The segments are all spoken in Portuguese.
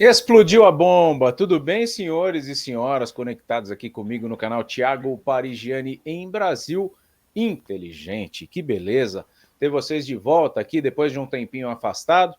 Explodiu a bomba! Tudo bem, senhores e senhoras conectados aqui comigo no canal Thiago Parigiani em Brasil Inteligente. Que beleza ter vocês de volta aqui depois de um tempinho afastado.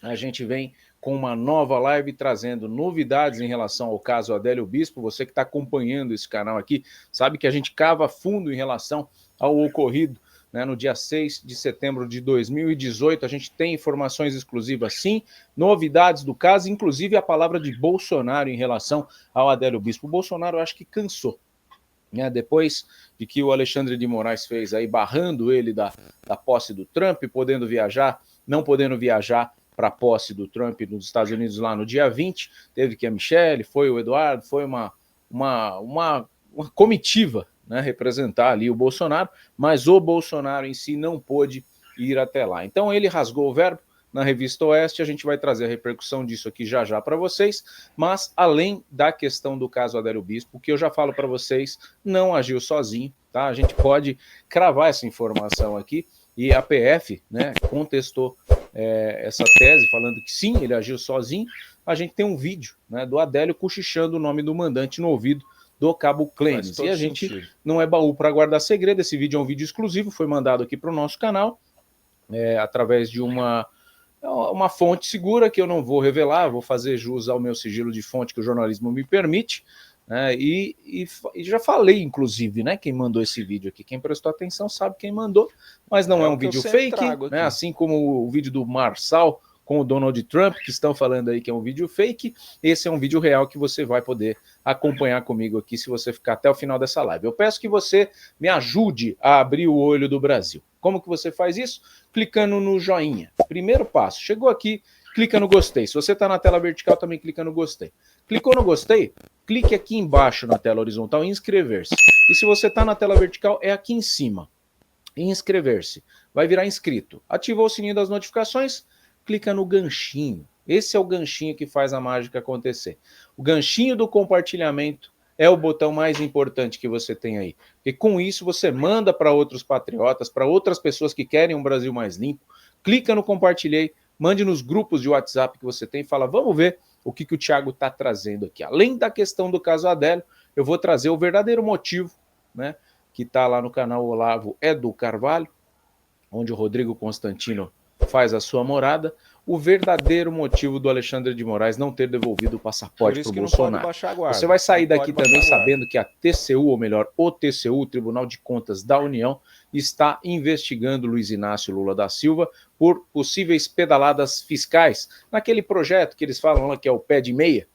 A gente vem com uma nova live trazendo novidades em relação ao caso Adélio Bispo. Você que está acompanhando esse canal aqui sabe que a gente cava fundo em relação ao ocorrido, né, no dia 6 de setembro de 2018. A gente tem informações exclusivas, sim, novidades do caso, inclusive a palavra de Bolsonaro em relação ao Adélio Bispo. O Bolsonaro, eu acho que cansou, né, depois de que o Alexandre de Moraes fez aí, barrando ele da posse do Trump, podendo viajar, não podendo viajar para a posse do Trump nos Estados Unidos lá no dia 20, teve que a Michelle, foi o Eduardo, foi uma comitiva, né, representar ali o Bolsonaro, mas o Bolsonaro em si não pôde ir até lá. Então ele rasgou o verbo na Revista Oeste, a gente vai trazer a repercussão disso aqui já já para vocês, mas além da questão do caso Adélio Bispo, que eu já falo para vocês, não agiu sozinho, tá? A gente pode cravar essa informação aqui, e a PF, né, contestou essa tese, falando que sim, ele agiu sozinho. A gente tem um vídeo, né, do Adélio cochichando o nome do mandante no ouvido do Cabo Clênis. E a gente não é baú para guardar segredo, esse vídeo é um vídeo exclusivo, foi mandado aqui para o nosso canal, através de uma fonte segura que eu não vou revelar, vou fazer jus ao meu sigilo de fonte que o jornalismo me permite, né, e já falei, inclusive, né, quem mandou esse vídeo aqui. Quem prestou atenção sabe quem mandou, mas não é um vídeo fake, né, assim como o vídeo do Marçal com o Donald Trump, que estão falando aí que é um vídeo fake. Esse é um vídeo real que você vai poder acompanhar comigo aqui se você ficar até o final dessa live. Eu peço que você me ajude a abrir o olho do Brasil. Como que você faz isso? Clicando no joinha. Primeiro passo, chegou aqui, clica no gostei. Se você está na tela vertical, também clica no gostei. Clicou no gostei? Clique aqui embaixo na tela horizontal em inscrever-se. E se você está na tela vertical, é aqui em cima. Em inscrever-se. Vai virar inscrito. Ativou o sininho das notificações? Clica no ganchinho. Esse é o ganchinho que faz a mágica acontecer. O ganchinho do compartilhamento é o botão mais importante que você tem aí. Porque com isso você manda para outros patriotas, para outras pessoas que querem um Brasil mais limpo. Clica no compartilhei, mande nos grupos de WhatsApp que você tem e fala, vamos ver o que o Thiago está trazendo aqui. Além da questão do caso Adélio, eu vou trazer o verdadeiro motivo, né, que está lá no canal Olavo Edu Carvalho, onde o Rodrigo Constantino faz a sua morada, o verdadeiro motivo do Alexandre de Moraes não ter devolvido o passaporte para o Bolsonaro. Você vai sair daqui também sabendo que a TCU, ou melhor, o TCU, o Tribunal de Contas da União, está investigando Luiz Inácio Lula da Silva por possíveis pedaladas fiscais, naquele projeto que eles falam lá que é o pé de meia,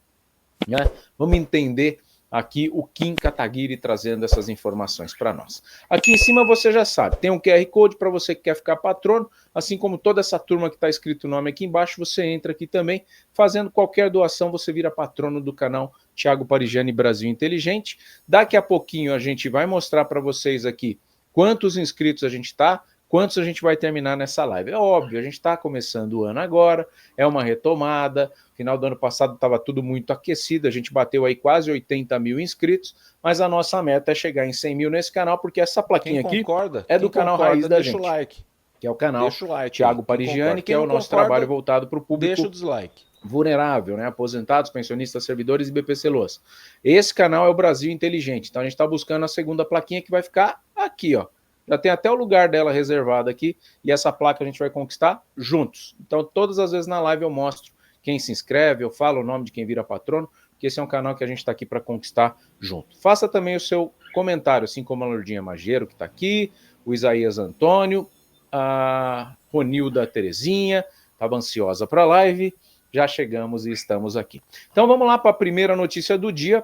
né? Vamos entender aqui o Kim Kataguiri trazendo essas informações para nós. Aqui em cima você já sabe, tem um QR Code para você que quer ficar patrono, assim como toda essa turma que está escrito o nome aqui embaixo, você entra aqui também, fazendo qualquer doação, você vira patrono do canal Thiago Parigiani Brasil Inteligente. Daqui a pouquinho a gente vai mostrar para vocês aqui quantos inscritos a gente está, quantos a gente vai terminar nessa live. É óbvio, a gente está começando o ano agora, é uma retomada. Final do ano passado estava tudo muito aquecido, a gente bateu aí quase 80 mil inscritos, mas a nossa meta é chegar em 100 mil nesse canal, porque essa plaquinha aqui é do canal Raiz da gente, like, que é o canal Thiago Parigiani, que é o nosso trabalho voltado para o público deixa o dislike. Vulnerável, né? Aposentados, pensionistas, servidores e BPC Loas. Esse canal é o Brasil Inteligente, então a gente está buscando a segunda plaquinha que vai ficar aqui, ó. Já tem até o lugar dela reservado aqui, e essa placa a gente vai conquistar juntos. Então, todas as vezes na live eu mostro quem se inscreve, eu falo o nome de quem vira patrono, porque esse é um canal que a gente está aqui para conquistar junto. Faça também o seu comentário, assim como a Lourdinha Magero, que está aqui, o Isaías Antônio, a Ronilda Terezinha, estava ansiosa para a live, já chegamos e estamos aqui. Então vamos lá para a primeira notícia do dia,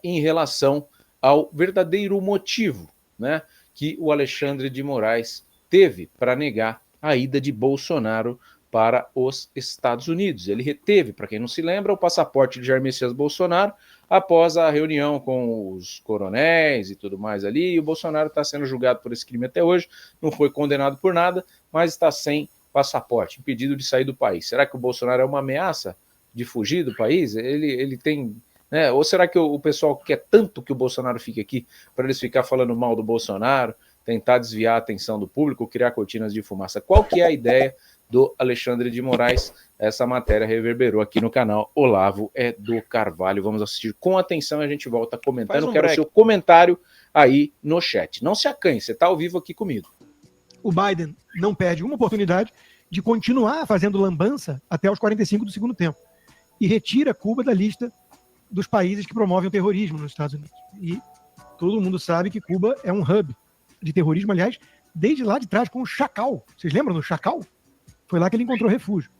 em relação ao verdadeiro motivo, né, que o Alexandre de Moraes teve para negar a ida de Bolsonaro para os Estados Unidos. Ele reteve, para quem não se lembra, o passaporte de Jair Messias Bolsonaro após a reunião com os coronéis e tudo mais ali, e o Bolsonaro está sendo julgado por esse crime até hoje, não foi condenado por nada, mas está sem passaporte, impedido de sair do país. Será que o Bolsonaro é uma ameaça de fugir do país? Ele tem... né? Ou será que o pessoal quer tanto que o Bolsonaro fique aqui para eles ficar falando mal do Bolsonaro, tentar desviar a atenção do público, criar cortinas de fumaça? Qual que é a ideia do Alexandre de Moraes. Essa matéria reverberou aqui no canal Olavo é do Carvalho. Vamos assistir com atenção e a gente volta comentando. Quero o seu comentário aí no chat. Não se acanhe, você está ao vivo aqui comigo. O Biden não perde uma oportunidade de continuar fazendo lambança até os 45 do segundo tempo e retira Cuba da lista dos países que promovem o terrorismo nos Estados Unidos. E todo mundo sabe que Cuba é um hub de terrorismo, aliás, desde lá de trás com o Chacal. Vocês lembram do Chacal? Foi lá que ele encontrou refúgio.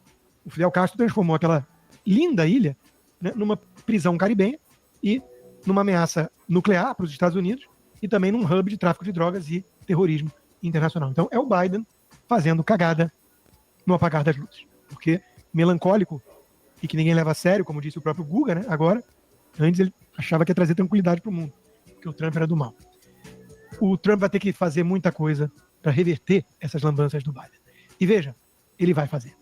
O Fidel Castro transformou aquela linda ilha, né, numa prisão caribenha e numa ameaça nuclear para os Estados Unidos e também num hub de tráfico de drogas e terrorismo internacional. Então é o Biden fazendo cagada no apagar das luzes. Porque melancólico e que ninguém leva a sério, como disse o próprio Guga, né, agora, antes ele achava que ia trazer tranquilidade para o mundo, porque o Trump era do mal. O Trump vai ter que fazer muita coisa para reverter essas lambanças do Biden. E veja, ele vai fazer.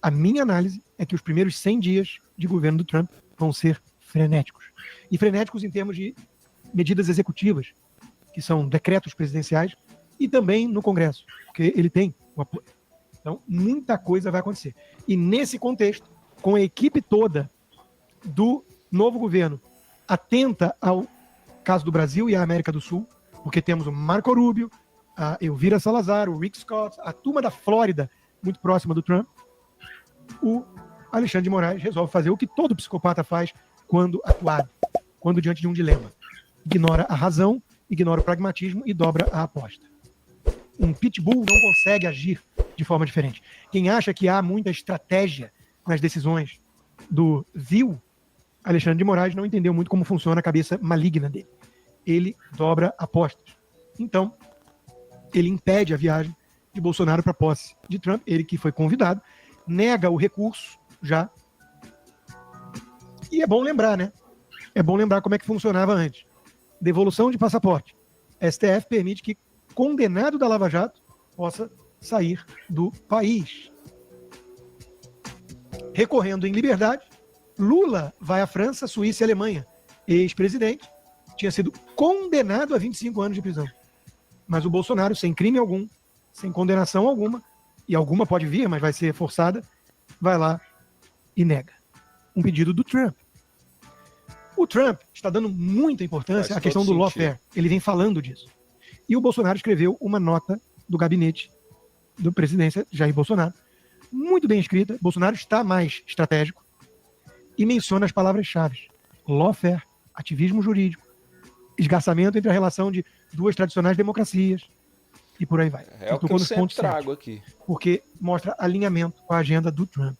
A minha análise é que os primeiros 100 dias de governo do Trump vão ser frenéticos. E frenéticos em termos de medidas executivas, que são decretos presidenciais, e também no Congresso, porque ele tem o apoio. Então, muita coisa vai acontecer. E nesse contexto, com a equipe toda do novo governo atenta ao caso do Brasil e à América do Sul, porque temos o Marco Rubio, a Elvira Salazar, o Rick Scott, a turma da Flórida, muito próxima do Trump, o Alexandre de Moraes resolve fazer o que todo psicopata faz quando atuado, quando diante de um dilema. Ignora a razão, ignora o pragmatismo e dobra a aposta. Um pitbull não consegue agir de forma diferente. Quem acha que há muita estratégia nas decisões do vil Alexandre de Moraes não entendeu muito como funciona a cabeça maligna dele. Ele dobra apostas. Então, ele impede a viagem de Bolsonaro para a posse de Trump, ele que foi convidado, nega o recurso já. E é bom lembrar, né? É bom lembrar como é que funcionava antes. Devolução de passaporte. STF permite que condenado da Lava Jato possa sair do país. Recorrendo em liberdade, Lula vai à França, Suíça e Alemanha. Ex-presidente, tinha sido condenado a 25 anos de prisão. Mas o Bolsonaro, sem crime algum, sem condenação alguma, e alguma pode vir, mas vai ser forçada, vai lá e nega. Um pedido do Trump. O Trump está dando muita importância à questão do lawfare. Ele vem falando disso. E o Bolsonaro escreveu uma nota do gabinete do presidência Jair Bolsonaro, muito bem escrita. Bolsonaro está mais estratégico e menciona as palavras-chave: lawfare, ativismo jurídico, esgarçamento entre a relação de duas tradicionais democracias e por aí vai. É o que eu sempre trago aqui. Porque mostra alinhamento com a agenda do Trump.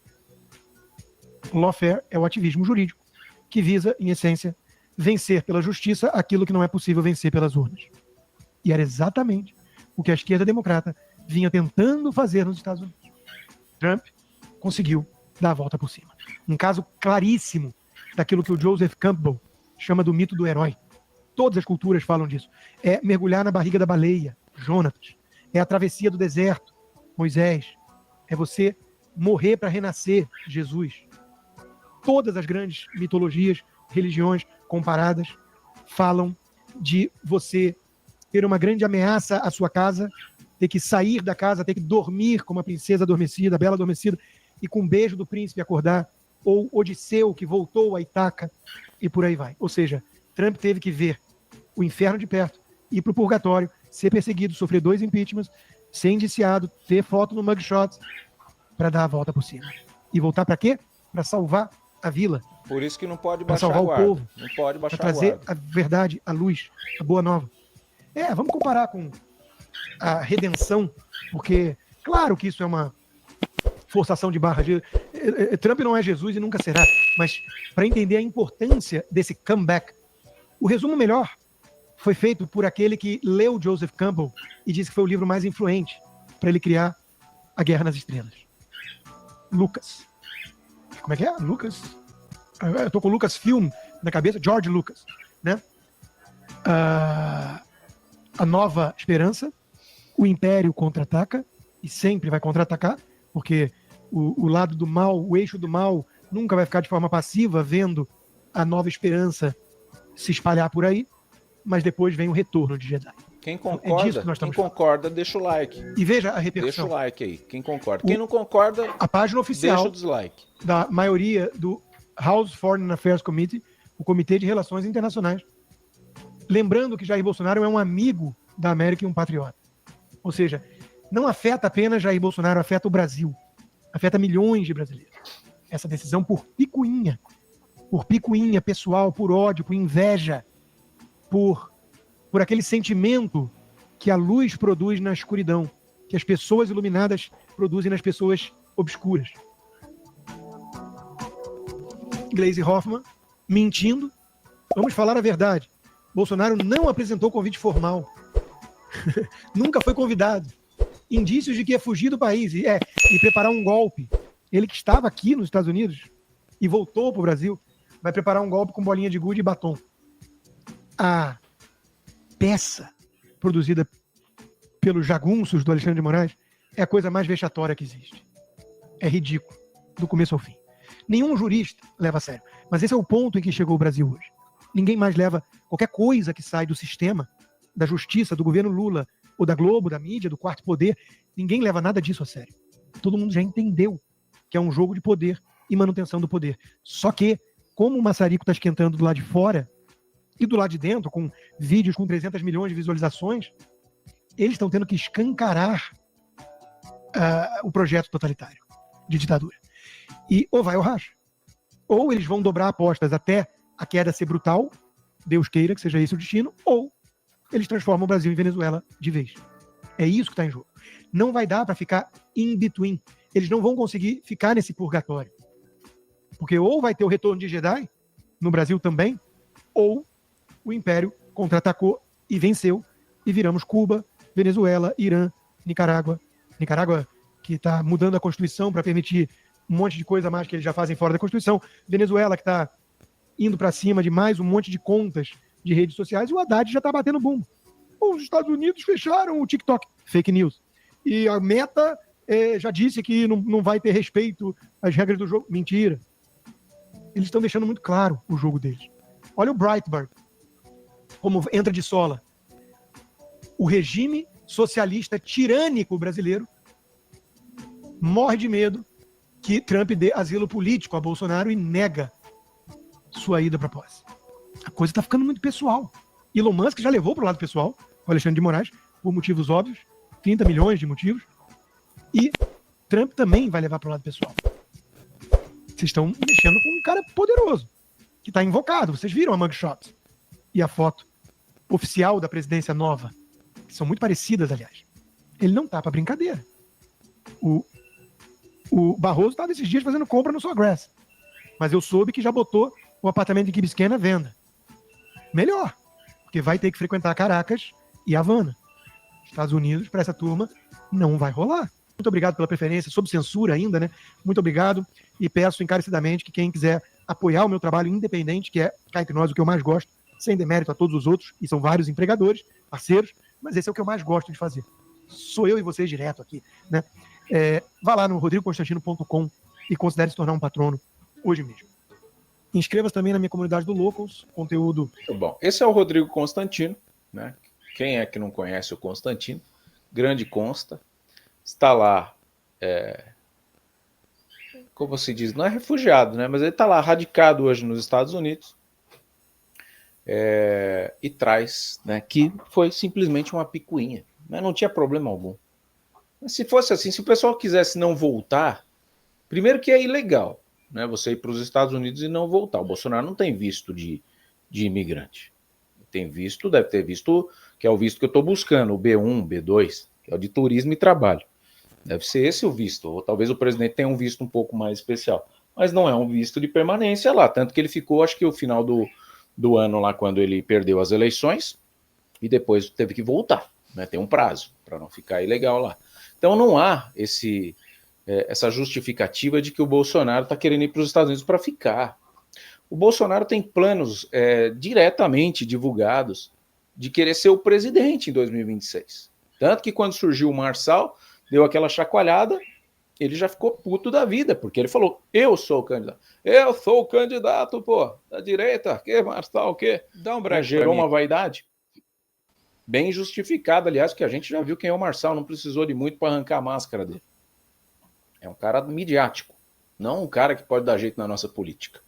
Lawfare é o ativismo jurídico que visa, em essência, vencer pela justiça aquilo que não é possível vencer pelas urnas. E era exatamente o que a esquerda democrata vinha tentando fazer nos Estados Unidos. Trump conseguiu dar a volta por cima. Um caso claríssimo daquilo que o Joseph Campbell chama do mito do herói. Todas as culturas falam disso. É mergulhar na barriga da baleia, Jonatas. É a travessia do deserto, Moisés. É você morrer para renascer, Jesus. Todas as grandes mitologias, religiões comparadas falam de você ter uma grande ameaça à sua casa, ter que sair da casa, ter que dormir como a princesa adormecida, a bela adormecida, e com um beijo do príncipe acordar, ou Odisseu que voltou a Ítaca, e por aí vai. Ou seja, Trump teve que ver o inferno de perto, ir para o purgatório, ser perseguido, sofrer 2 impeachments, ser indiciado, ter foto no mugshot, para dar a volta por cima. E voltar para quê? Para salvar a vila. Por isso que não pode baixar salvar a guarda. O povo. Não pode baixar para trazer a verdade, a luz, a boa nova. Vamos comparar com a redenção, porque claro que isso é uma forçação de barra. Trump não é Jesus e nunca será, mas para entender a importância desse comeback, o resumo melhor foi feito por aquele que leu Joseph Campbell e disse que foi o livro mais influente para ele criar A Guerra nas Estrelas. Lucas. Como é que é? Lucas? Eu tô com Lucas Film na cabeça, George Lucas, né? A Nova Esperança, o Império contra-ataca, e sempre vai contra-atacar, porque o lado do mal, o eixo do mal, nunca vai ficar de forma passiva vendo a Nova Esperança se espalhar por aí, mas depois vem o Retorno de Jedi. Quem É disso que nós estamos concorda, deixa o like. E veja a repercussão. Deixa o like aí. Quem concorda. Quem não concorda, a página oficial deixa o dislike. Da maioria do House Foreign Affairs Committee, o Comitê de Relações Internacionais. Lembrando que Jair Bolsonaro é um amigo da América e um patriota. Ou seja, não afeta apenas Jair Bolsonaro, afeta o Brasil. Afeta milhões de brasileiros. Essa decisão por picuinha pessoal, por ódio, por inveja, por aquele sentimento que a luz produz na escuridão, que as pessoas iluminadas produzem nas pessoas obscuras. Gleisi Hoffmann mentindo. Vamos falar a verdade. Bolsonaro não apresentou convite formal. Nunca foi convidado. Indícios de que ia fugir do país e preparar um golpe. Ele que estava aqui nos Estados Unidos e voltou para o Brasil, vai preparar um golpe com bolinha de gude e batom. A peça produzida pelos jagunços do Alexandre de Moraes é a coisa mais vexatória que existe. É ridículo, do começo ao fim. Nenhum jurista leva a sério. Mas esse é o ponto em que chegou o Brasil hoje. Ninguém mais leva qualquer coisa que sai do sistema, da justiça, do governo Lula, ou da Globo, da mídia, do quarto poder. Ninguém leva nada disso a sério. Todo mundo já entendeu que é um jogo de poder e manutenção do poder. Só que, como o maçarico está esquentando do lado de fora e do lado de dentro, com vídeos com 300 milhões de visualizações, eles estão tendo que escancarar o projeto totalitário de ditadura. E ou vai ou racha. Ou eles vão dobrar apostas até a queda ser brutal, Deus queira que seja esse o destino, ou eles transformam o Brasil em Venezuela de vez. É isso que está em jogo. Não vai dar para ficar in between. Eles não vão conseguir ficar nesse purgatório. Porque ou vai ter o retorno de Jedi, no Brasil também, ou o Império contra-atacou e venceu, e viramos Cuba, Venezuela, Irã, Nicarágua. Nicarágua que está mudando a Constituição para permitir um monte de coisa a mais que eles já fazem fora da Constituição. Venezuela que está indo para cima de mais um monte de contas de redes sociais, e o Haddad já está batendo bumbo. Os Estados Unidos fecharam o TikTok. Fake news. E a Meta já disse que não vai ter respeito às regras do jogo. Mentira. Eles estão deixando muito claro o jogo deles. Olha o Breitbart, como entra de sola. O regime socialista tirânico brasileiro morre de medo que Trump dê asilo político a Bolsonaro e nega sua ida para a posse. A coisa está ficando muito pessoal. Elon Musk já levou para o lado pessoal, o Alexandre de Moraes, por motivos óbvios, 30 milhões de motivos, e Trump também vai levar para o lado pessoal. Vocês estão mexendo com um cara poderoso, que está invocado. Vocês viram a mugshot e a foto oficial da presidência nova, que são muito parecidas, aliás. Ele não tá para brincadeira. O Barroso estava esses dias fazendo compra no Sawgrass, mas eu soube que já botou o apartamento em Key Biscayne à venda. Melhor, porque vai ter que frequentar Caracas e Havana. Estados Unidos, para essa turma, não vai rolar. Muito obrigado pela preferência, sob censura ainda, né? Muito obrigado, e peço encarecidamente que quem quiser apoiar o meu trabalho independente, que é cá entre nós o que eu mais gosto, sem demérito a todos os outros, e são vários empregadores, parceiros, mas esse é o que eu mais gosto de fazer. Sou eu e vocês direto aqui, né? Vá lá no rodrigoconstantino.com e considere se tornar um patrono hoje mesmo. Inscreva-se também na minha comunidade do Locals, conteúdo... Muito bom. Esse é o Rodrigo Constantino, né? Quem é que não conhece o Constantino? Grande consta. Está lá, como se diz, não é refugiado, né? Mas ele está lá radicado hoje nos Estados Unidos, e traz, né, que foi simplesmente uma picuinha, né? Não tinha problema algum. Mas se fosse assim, se o pessoal quisesse não voltar, primeiro que é ilegal, né, você ir para os Estados Unidos e não voltar. O Bolsonaro não tem visto de imigrante. Tem visto, deve ter visto, que é o visto que eu estou buscando, o B1, B2, que é o de turismo e trabalho. Deve ser esse o visto, ou talvez o presidente tenha um visto um pouco mais especial. Mas não é um visto de permanência lá, tanto que ele ficou, acho que o final do ano lá, quando ele perdeu as eleições, e depois teve que voltar, né? Tem um prazo para não ficar ilegal lá. Então não há essa justificativa de que o Bolsonaro está querendo ir para os Estados Unidos para ficar. O Bolsonaro tem planos diretamente divulgados de querer ser o presidente em 2026. Tanto que quando surgiu o Marçal, deu aquela chacoalhada, ele já ficou puto da vida, porque ele falou, eu sou o candidato. Eu sou o candidato, pô, da direita, que Marçal, o quê? Dá um break gerou uma vaidade. bem justificada, aliás, porque a gente já viu quem é o Marçal, não precisou de muito para arrancar a máscara dele. É um cara midiático, não um cara que pode dar jeito na nossa política.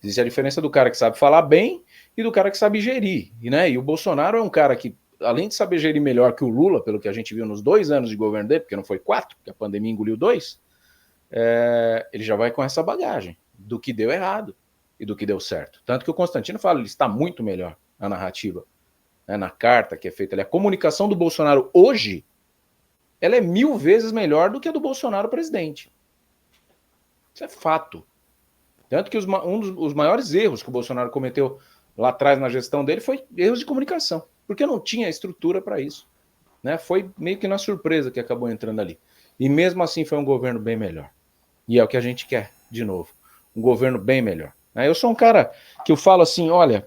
Existe a diferença do cara que sabe falar bem e do cara que sabe gerir, né? E o Bolsonaro é um cara que, além de saber gerir melhor que o Lula, pelo que a gente viu nos 2 anos de governo dele, porque não foi 4, porque a pandemia engoliu 2, ele já vai com essa bagagem do que deu errado e do que deu certo. Tanto que o Constantino fala, ele está muito melhor na narrativa, né, na carta que é feita ali. A comunicação do Bolsonaro hoje, ela é 1000 vezes melhor do que a do Bolsonaro presidente. Isso é fato. Tanto que um dos maiores erros que o Bolsonaro cometeu lá atrás na gestão dele foi erros de comunicação, porque não tinha estrutura para isso. Né? Foi meio que na surpresa que acabou entrando ali. E mesmo assim foi um governo bem melhor. E é o que a gente quer, de novo. Um governo bem melhor. Eu sou um cara que eu falo assim, olha,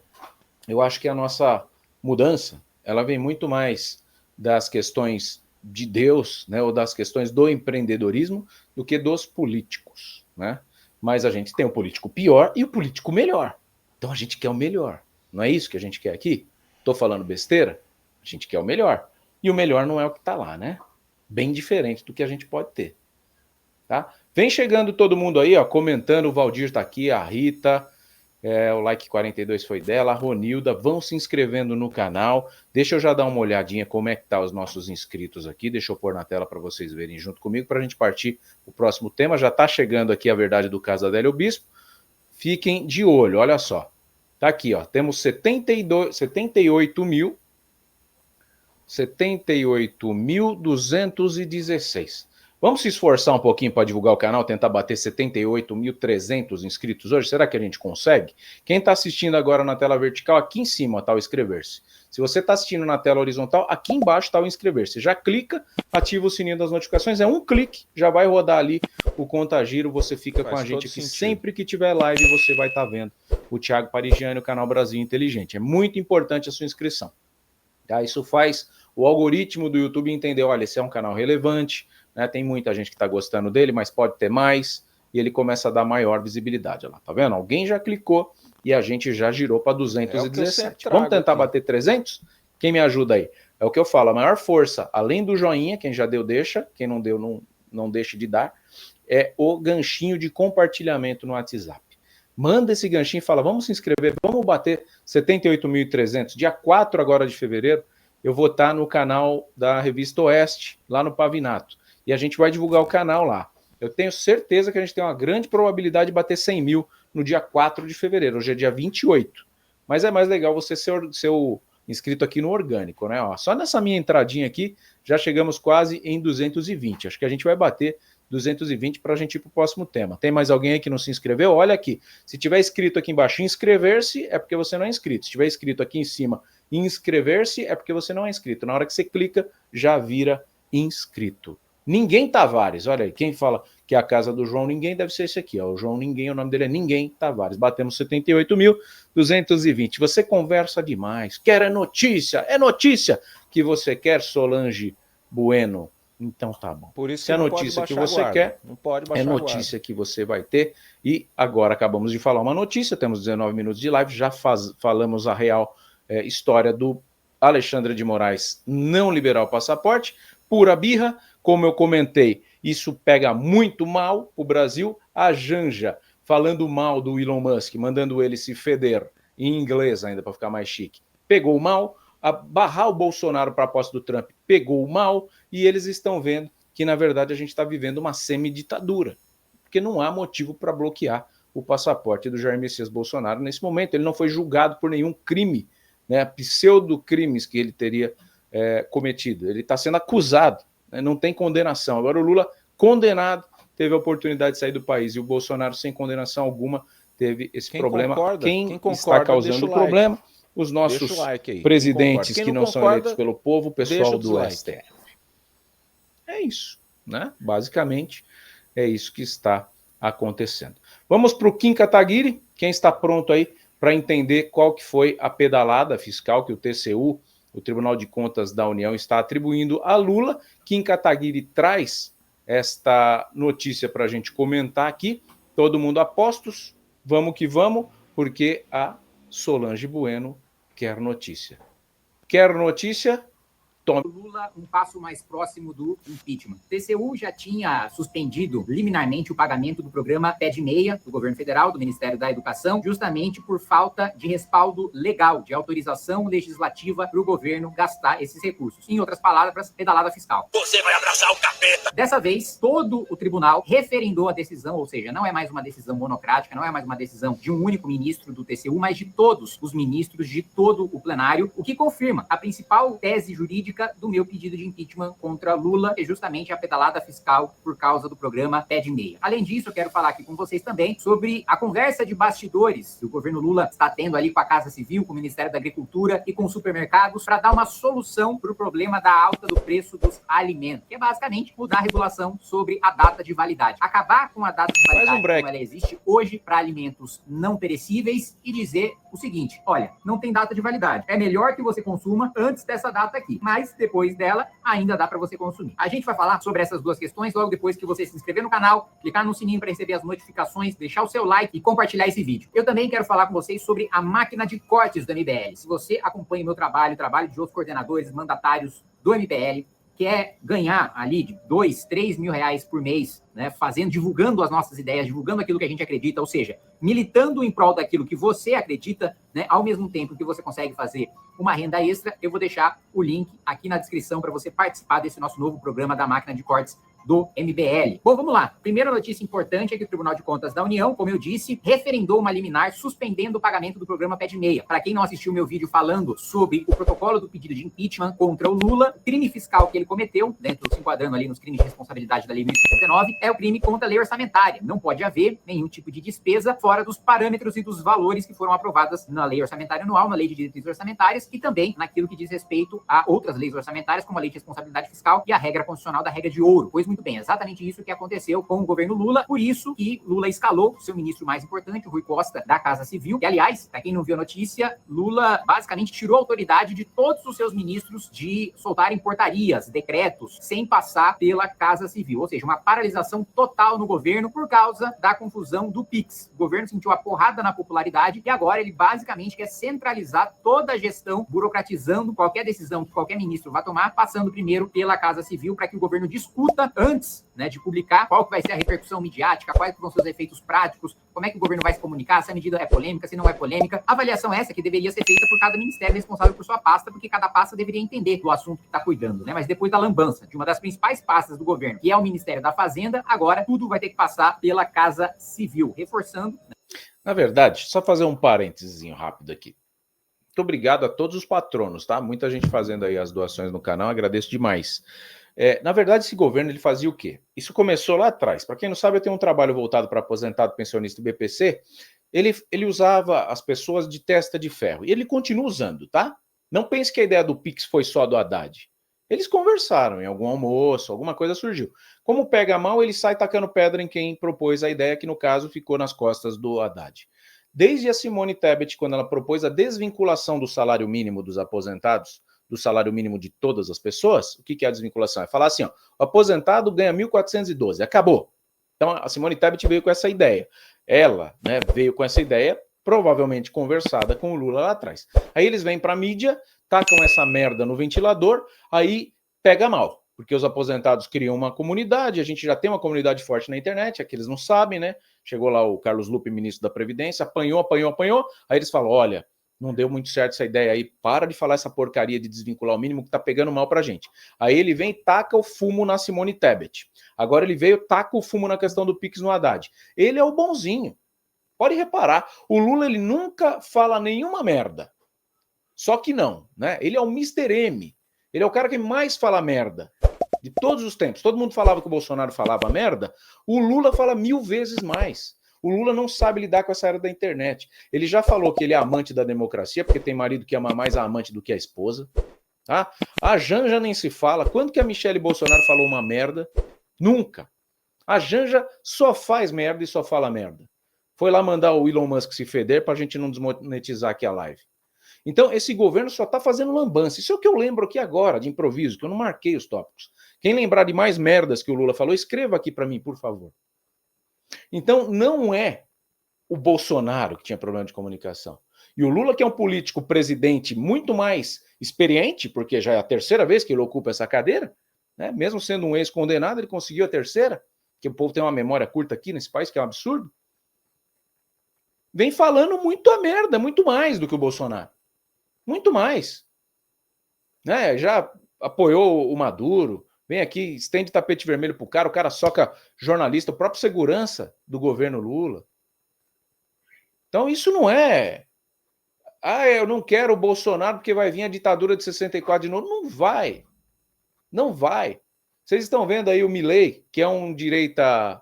eu acho que a nossa mudança, ela vem muito mais das questões de Deus, né, ou das questões do empreendedorismo, do que dos políticos, né? Mas a gente tem o político pior e o político melhor. Então a gente quer o melhor. Não é isso que a gente quer aqui? Estou falando besteira? A gente quer o melhor. E o melhor não é o que está lá, né? Bem diferente do que a gente pode ter. Tá? Vem chegando todo mundo aí, ó, comentando. O Valdir tá aqui, a Rita, o like 42 foi dela, a Ronilda. Vão se inscrevendo no canal. Deixa eu já dar uma olhadinha como é que tá os nossos inscritos aqui. Deixa eu pôr na tela para vocês verem junto comigo, para a gente partir o próximo tema. Já tá chegando aqui a verdade do caso Adélio Bispo. Fiquem de olho, olha só. Tá aqui, ó. Temos 78.216. Vamos se esforçar um pouquinho para divulgar o canal, tentar bater 78.300 inscritos hoje? Será que a gente consegue? Quem está assistindo agora na tela vertical, aqui em cima está o inscrever-se. Se você está assistindo na tela horizontal, aqui embaixo está o inscrever-se. Já clica, ativa o sininho das notificações, é um clique, já vai rodar ali o Contagiro, você fica com a gente aqui. Sempre que tiver live, você vai estar vendo o Thiago Parigiani, o canal Brasil Inteligente. É muito importante a sua inscrição. Tá? Isso faz o algoritmo do YouTube entender, olha, esse é um canal relevante, né? Tem muita gente que está gostando dele, mas pode ter mais, e ele começa a dar maior visibilidade. Olha lá, tá vendo? Alguém já clicou e a gente já girou para 217. Vamos tentar aqui bater 300? Quem me ajuda aí? É o que eu falo, a maior força, além do joinha, quem já deu deixa, quem não deu não deixe de dar, é o ganchinho de compartilhamento no WhatsApp. Manda esse ganchinho e fala, vamos se inscrever, vamos bater 78.300. Dia 4 agora de fevereiro, eu vou estar no canal da Revista Oeste, lá no Pavinato. E a gente vai divulgar o canal lá. Eu tenho certeza que a gente tem uma grande probabilidade de bater 100 mil no dia 4 de fevereiro. Hoje é dia 28. Mas é mais legal você ser inscrito aqui no orgânico, né? Ó, só nessa minha entradinha aqui, já chegamos quase em 220. Acho que a gente vai bater 220 para a gente ir para o próximo tema. Tem mais alguém aí que não se inscreveu? Olha aqui. Se tiver escrito aqui embaixo inscrever-se, é porque você não é inscrito. Se tiver escrito aqui em cima inscrever-se, é porque você não é inscrito. Na hora que você clica, já vira inscrito. Ninguém Tavares, olha aí, quem fala que é a casa do João Ninguém deve ser esse aqui, ó. O João Ninguém, o nome dele é Ninguém Tavares. Batemos 78.220. Você conversa demais. Quer notícia que você quer, Solange Bueno. Então tá bom. Por isso se a notícia que você quer, não pode baixar é notícia que você vai ter. E agora acabamos de falar uma notícia, temos 19 minutos de live, já falamos a real história do Alexandre de Moraes não liberar o passaporte, pura birra. Como eu comentei, isso pega muito mal o Brasil. A Janja falando mal do Elon Musk, mandando ele se feder, em inglês ainda para ficar mais chique, pegou mal. A barrar o Bolsonaro para a posse do Trump pegou mal, e eles estão vendo que, na verdade, a gente está vivendo uma semi-ditadura, porque não há motivo para bloquear o passaporte do Jair Messias Bolsonaro nesse momento. Ele não foi julgado por nenhum crime, né, pseudo-crimes que ele teria cometido. Ele está sendo acusado, né, não tem condenação. Agora o Lula, condenado, teve a oportunidade de sair do país, e o Bolsonaro, sem condenação alguma, teve esse problema. Quem está causando o problema? Os nossos presidentes que não são eleitos pelo povo, o pessoal do STF. É isso, né? Basicamente, é isso que está acontecendo. Vamos para o Kim Kataguiri. Quem está pronto aí para entender qual que foi a pedalada fiscal que o TCU, o Tribunal de Contas da União, está atribuindo a Lula? Kim Kataguiri traz esta notícia para a gente comentar aqui. Todo mundo a postos? Vamos que vamos, porque a Solange Bueno quer notícia. Quer notícia? Tome. Lula um passo mais próximo do impeachment. O TCU já tinha suspendido liminarmente o pagamento do programa Pé de Meia do governo federal, do Ministério da Educação, justamente por falta de respaldo legal, de autorização legislativa para o governo gastar esses recursos. Em outras palavras, pedalada fiscal. Você vai abraçar o capeta! Dessa vez, todo o tribunal referendou a decisão, ou seja, não é mais uma decisão monocrática, não é mais uma decisão de um único ministro do TCU, mas de todos os ministros, de todo o plenário, o que confirma a principal tese jurídica do meu pedido de impeachment contra Lula, que é justamente a pedalada fiscal por causa do programa Pé de Meia. Além disso, eu quero falar aqui com vocês também sobre a conversa de bastidores que o governo Lula está tendo ali com a Casa Civil, com o Ministério da Agricultura e com os supermercados para dar uma solução para o problema da alta do preço dos alimentos, que é basicamente mudar a regulação sobre a data de validade. Acabar com a data de validade como ela existe hoje para alimentos não perecíveis e dizer o seguinte: olha, não tem data de validade. É melhor que você consuma antes dessa data aqui, mas depois dela ainda dá para você consumir. A gente vai falar sobre essas duas questões logo depois que você se inscrever no canal, clicar no sininho para receber as notificações, deixar o seu like e compartilhar esse vídeo. Eu também quero falar com vocês sobre a máquina de cortes do MBL. Se você acompanha o meu trabalho, o trabalho de outros coordenadores, mandatários do MBL, quer ganhar ali de 2, 3 mil reais por mês, né, divulgando as nossas ideias, divulgando aquilo que a gente acredita, ou seja, militando em prol daquilo que você acredita, né, ao mesmo tempo que você consegue fazer uma renda extra, eu vou deixar o link aqui na descrição para você participar desse nosso novo programa da máquina de cortes do MBL. Bom, vamos lá. Primeira notícia importante é que o Tribunal de Contas da União, como eu disse, referendou uma liminar suspendendo o pagamento do programa Pé de Meia. Para quem não assistiu meu vídeo falando sobre o protocolo do pedido de impeachment contra o Lula, crime fiscal que ele cometeu, dentro se enquadrando ali nos crimes de responsabilidade da Lei 1079, é o crime contra a lei orçamentária. Não pode haver nenhum tipo de despesa fora dos parâmetros e dos valores que foram aprovados na Lei Orçamentária Anual, na Lei de Diretrizes Orçamentárias e também naquilo que diz respeito a outras leis orçamentárias, como a Lei de Responsabilidade Fiscal e a regra constitucional da regra de ouro. Pois muito bem, exatamente isso que aconteceu com o governo Lula, por isso que Lula escalou o seu ministro mais importante, o Rui Costa, da Casa Civil, que aliás, para quem não viu a notícia, Lula basicamente tirou a autoridade de todos os seus ministros de soltarem portarias, decretos, sem passar pela Casa Civil, ou seja, uma paralisação total no governo por causa da confusão do PIX. O governo sentiu a porrada na popularidade e agora ele basicamente quer centralizar toda a gestão, burocratizando qualquer decisão que qualquer ministro vá tomar, passando primeiro pela Casa Civil para que o governo discuta antes, né, de publicar qual que vai ser a repercussão midiática, quais vão ser os efeitos práticos, como é que o governo vai se comunicar, se a medida é polêmica, se não é polêmica. A avaliação essa que deveria ser feita por cada ministério responsável por sua pasta, porque cada pasta deveria entender do assunto que está cuidando, né? Mas depois da lambança de uma das principais pastas do governo, que é o Ministério da Fazenda, agora tudo vai ter que passar pela Casa Civil, reforçando. Na verdade, só fazer um parênteses rápido aqui. Muito obrigado a todos os patronos, tá? Muita gente fazendo aí as doações no canal, agradeço demais. Na verdade, esse governo ele fazia o quê? Isso começou lá atrás. Para quem não sabe, eu tenho um trabalho voltado para aposentado, pensionista e BPC. Ele usava as pessoas de testa de ferro. E ele continua usando, tá? Não pense que a ideia do Pix foi só do Haddad. Eles conversaram em algum almoço, alguma coisa surgiu. Como pega mal, ele sai tacando pedra em quem propôs a ideia, que no caso ficou nas costas do Haddad. Desde a Simone Tebet, quando ela propôs a desvinculação do salário mínimo dos aposentados, do salário mínimo de todas as pessoas, o que é a desvinculação? É falar assim, ó, o aposentado ganha 1.412, acabou. Então a Simone Tebet veio com essa ideia. Ela, né, veio com essa ideia, provavelmente conversada com o Lula lá atrás. Aí eles vêm para a mídia, tacam essa merda no ventilador, aí pega mal. Porque os aposentados criam uma comunidade, a gente já tem uma comunidade forte na internet, é que eles não sabem, né? Chegou lá o Carlos Lupe, ministro da Previdência, apanhou, aí eles falam, olha, não deu muito certo essa ideia aí, para de falar essa porcaria de desvincular o mínimo que tá pegando mal pra gente. Aí ele vem e taca o fumo na Simone Tebet. Agora ele veio, taca o fumo na questão do Pix no Haddad. Ele é o bonzinho. Pode reparar, o Lula ele nunca fala nenhuma merda. Só que não, né? Ele é o Mr. M. Ele é o cara que mais fala merda. De todos os tempos. Todo mundo falava que o Bolsonaro falava merda. O Lula fala 1000 vezes mais. O Lula não sabe lidar com essa era da internet. Ele já falou que ele é amante da democracia, porque tem marido que ama mais a amante do que a esposa. Tá? A Janja nem se fala. Quando que a Michelle Bolsonaro falou uma merda? Nunca. A Janja só faz merda e só fala merda. Foi lá mandar o Elon Musk se feder pra gente não desmonetizar aqui a live. Então, esse governo só tá fazendo lambança. Isso é o que eu lembro aqui agora, de improviso, que eu não marquei os tópicos. Quem lembrar de mais merdas que o Lula falou, escreva aqui para mim, por favor. Então, não é o Bolsonaro que tinha problema de comunicação. E o Lula, que é um político presidente muito mais experiente, porque já é a terceira vez que ele ocupa essa cadeira, né? Mesmo sendo um ex-condenado, ele conseguiu a terceira, porque o povo tem uma memória curta aqui nesse país, que é um absurdo. Vem falando muito a merda, muito mais do que o Bolsonaro. Muito mais. Né? Já apoiou o Maduro, vem aqui, estende tapete vermelho pro cara, o cara soca jornalista, o próprio segurança do governo Lula. Então isso não é... eu não quero o Bolsonaro porque vai vir a ditadura de 64 de novo. Não vai. Não vai. Vocês estão vendo aí o Milei, que é um direita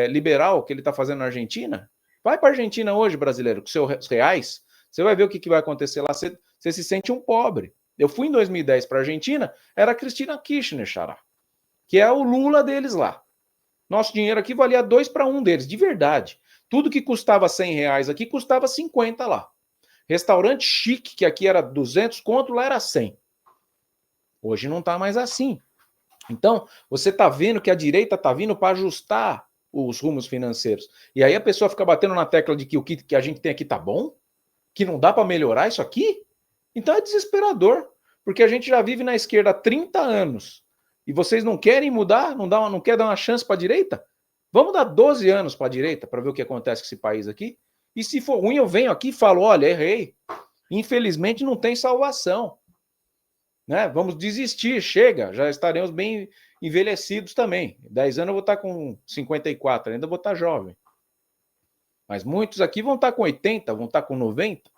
liberal que ele está fazendo na Argentina? Vai para a Argentina hoje, brasileiro, com seus reais, você vai ver o que vai acontecer lá. Você se sente um pobre. Eu fui em 2010 para a Argentina, era a Cristina Kirchner, xará, que é o Lula deles lá. Nosso dinheiro aqui valia 2 para 1 deles, de verdade. Tudo que custava 100 reais aqui custava 50 lá. Restaurante chique, que aqui era 200 conto, lá era 100. Hoje não está mais assim. Então, você está vendo que a direita está vindo para ajustar os rumos financeiros. E aí a pessoa fica batendo na tecla de que o que a gente tem aqui tá bom? Que não dá para melhorar isso aqui? Então é desesperador, porque a gente já vive na esquerda há 30 anos. E vocês não querem mudar? Não querem dar uma chance para a direita? Vamos dar 12 anos para a direita para ver o que acontece com esse país aqui? E se for ruim, eu venho aqui e falo, olha, errei. Infelizmente não tem salvação. Né? Vamos desistir, chega, já estaremos bem envelhecidos também. 10 anos eu vou estar com 54, ainda vou estar jovem. Mas muitos aqui vão estar com 80, vão estar com 90.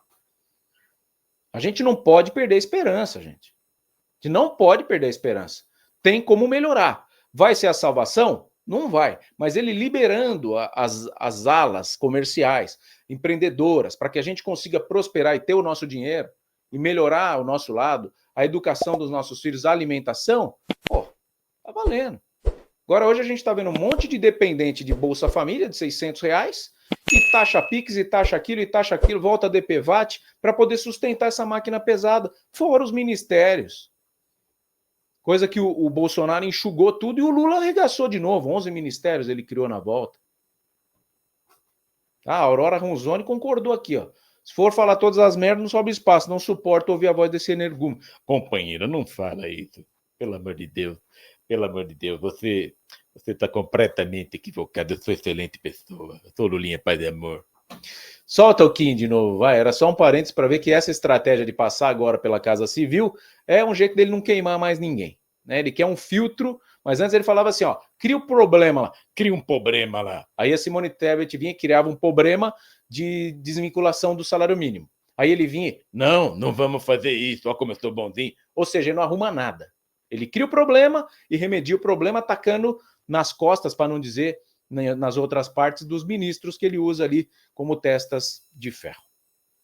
A gente não pode perder a esperança, gente. A gente não pode perder a esperança. Tem como melhorar. Vai ser a salvação? Não vai. Mas ele liberando as alas comerciais, empreendedoras, para que a gente consiga prosperar e ter o nosso dinheiro e melhorar o nosso lado, a educação dos nossos filhos, a alimentação, pô, tá valendo. Agora, hoje a gente está vendo um monte de dependente de Bolsa Família de 600 reais, e taxa Pix, e taxa aquilo, volta a DPVAT, para poder sustentar essa máquina pesada, fora os ministérios. Coisa que o Bolsonaro enxugou tudo e o Lula arregaçou de novo, 11 ministérios ele criou na volta. A Aurora Ronzoni concordou aqui, ó. Se for falar todas as merdas, não sobe espaço. Não suporto ouvir a voz desse energúmeno. Companheira, não fala isso. Pelo amor de Deus. Pelo amor de Deus. Você está completamente equivocado. Eu sou excelente pessoa. Eu sou Lulinha, pai de amor. Solta o Kim de novo, vai. Era só um parênteses para ver que essa estratégia de passar agora pela Casa Civil é um jeito dele não queimar mais ninguém. Né? Ele quer um filtro, mas antes ele falava assim, ó, cria um problema lá. Cria um problema lá. Aí a Simone Tebet vinha e criava um problema de desvinculação do salário mínimo. Aí ele vinha, não vamos fazer isso, olha como eu estou bonzinho. Ou seja, ele não arruma nada. Ele cria o problema e remedia o problema atacando nas costas, para não dizer nas outras partes, dos ministros que ele usa ali como testas de ferro.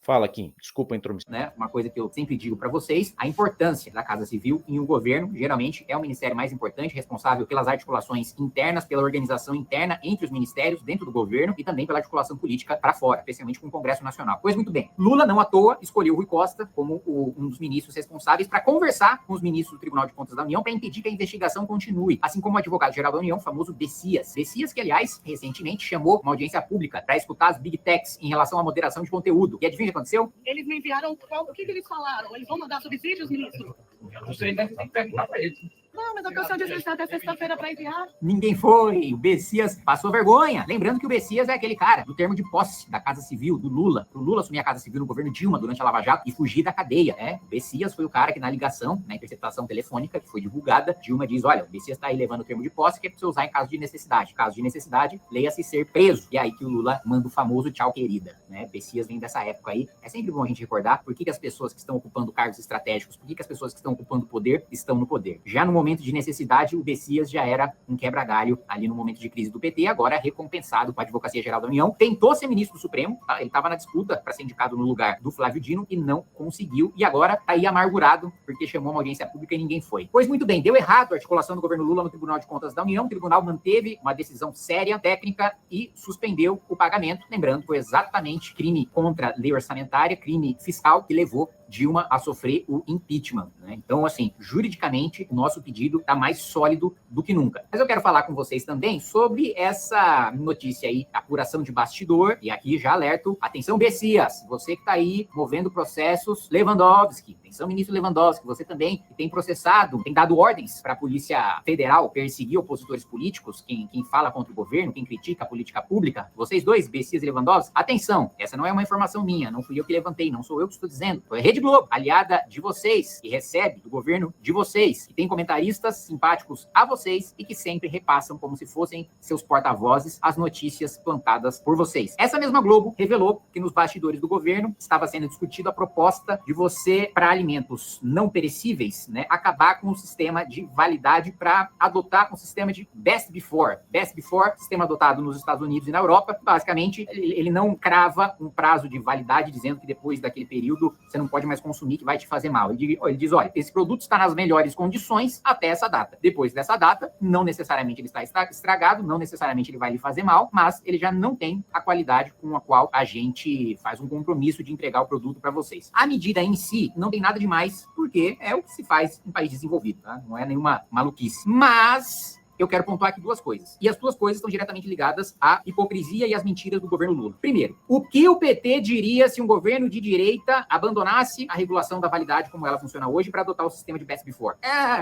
Fala, Kim, desculpa a intromissão. Né? Uma coisa que eu sempre digo para vocês, a importância da Casa Civil em um governo, geralmente é o ministério mais importante, responsável pelas articulações internas, pela organização interna entre os ministérios, dentro do governo, e também pela articulação política para fora, especialmente com o Congresso Nacional. Pois muito bem, Lula não à toa escolheu o Rui Costa como um dos ministros responsáveis para conversar com os ministros do Tribunal de Contas da União para impedir que a investigação continue, assim como o advogado-geral da União, o famoso Bessias. Bessias que, aliás, recentemente chamou uma audiência pública para escutar as Big Techs em relação à moderação de conteúdo. E adivinha o que aconteceu? Eles me enviaram o que eles falaram? Eles vão mandar subsídios, ministro? Eu não sei, mas você tem que perguntar para eles. Não, mas a canção disse que está até sexta-feira para enviar. Ninguém foi. O Bessias passou vergonha. Lembrando que o Bessias é aquele cara do termo de posse da Casa Civil, do Lula. O Lula assumir a Casa Civil no governo Dilma durante a Lava Jato e fugir da cadeia. O Bessias foi o cara que na ligação, na interceptação telefônica que foi divulgada, Dilma diz, olha, o Bessias está aí levando o termo de posse que é para você usar em caso de necessidade. Caso de necessidade, leia-se ser preso. E aí que o Lula manda o famoso tchau, querida. Bessias vem dessa época aí. É sempre bom a gente recordar por que as pessoas que estão ocupando cargos estratégicos, por que as pessoas que estão ocupando poder estão no poder. Já no momento de necessidade, o Bessias já era um quebra-galho ali no momento de crise do PT, agora recompensado com a Advocacia Geral da União. Tentou ser ministro do Supremo, tá? Ele estava na disputa para ser indicado no lugar do Flávio Dino e não conseguiu. E agora tá aí amargurado porque chamou uma audiência pública e ninguém foi. Pois muito bem, deu errado a articulação do governo Lula no Tribunal de Contas da União. O tribunal manteve uma decisão séria, técnica e suspendeu o pagamento. Lembrando que foi exatamente crime contra a lei orçamentária, crime fiscal, que levou Dilma a sofrer o impeachment, né? Então, assim, juridicamente, o nosso pedido está mais sólido do que nunca. Mas eu quero falar com vocês também sobre essa notícia aí, apuração de bastidor, e aqui já alerto, atenção, Bessias, você que está aí movendo processos, Lewandowski, atenção, ministro Lewandowski, você também que tem processado, tem dado ordens para a Polícia Federal perseguir opositores políticos, quem fala contra o governo, quem critica a política pública, vocês dois, Bessias e Lewandowski, atenção, essa não é uma informação minha, não fui eu que levantei, não sou eu que estou dizendo, foi a Rede Globo, aliada de vocês, que recebe do governo de vocês, que tem comentaristas simpáticos a vocês e que sempre repassam como se fossem seus porta-vozes as notícias plantadas por vocês. Essa mesma Globo revelou que nos bastidores do governo estava sendo discutido a proposta de você, para alimentos não perecíveis, né, acabar com o sistema de validade para adotar um sistema de Best Before. Best Before, sistema adotado nos Estados Unidos e na Europa, basicamente ele não crava um prazo de validade dizendo que depois daquele período você não pode mais consumir, que vai te fazer mal. Ele diz, olha, esse produto está nas melhores condições até essa data. Depois dessa data, não necessariamente ele está estragado, não necessariamente ele vai lhe fazer mal, mas ele já não tem a qualidade com a qual a gente faz um compromisso de entregar o produto para vocês. A medida em si não tem nada demais, porque é o que se faz em país desenvolvido, tá? Não é nenhuma maluquice. Mas eu quero pontuar aqui duas coisas. E as duas coisas estão diretamente ligadas à hipocrisia e às mentiras do governo Lula. Primeiro, o que o PT diria se um governo de direita abandonasse a regulação da validade como ela funciona hoje para adotar o sistema de Best Before?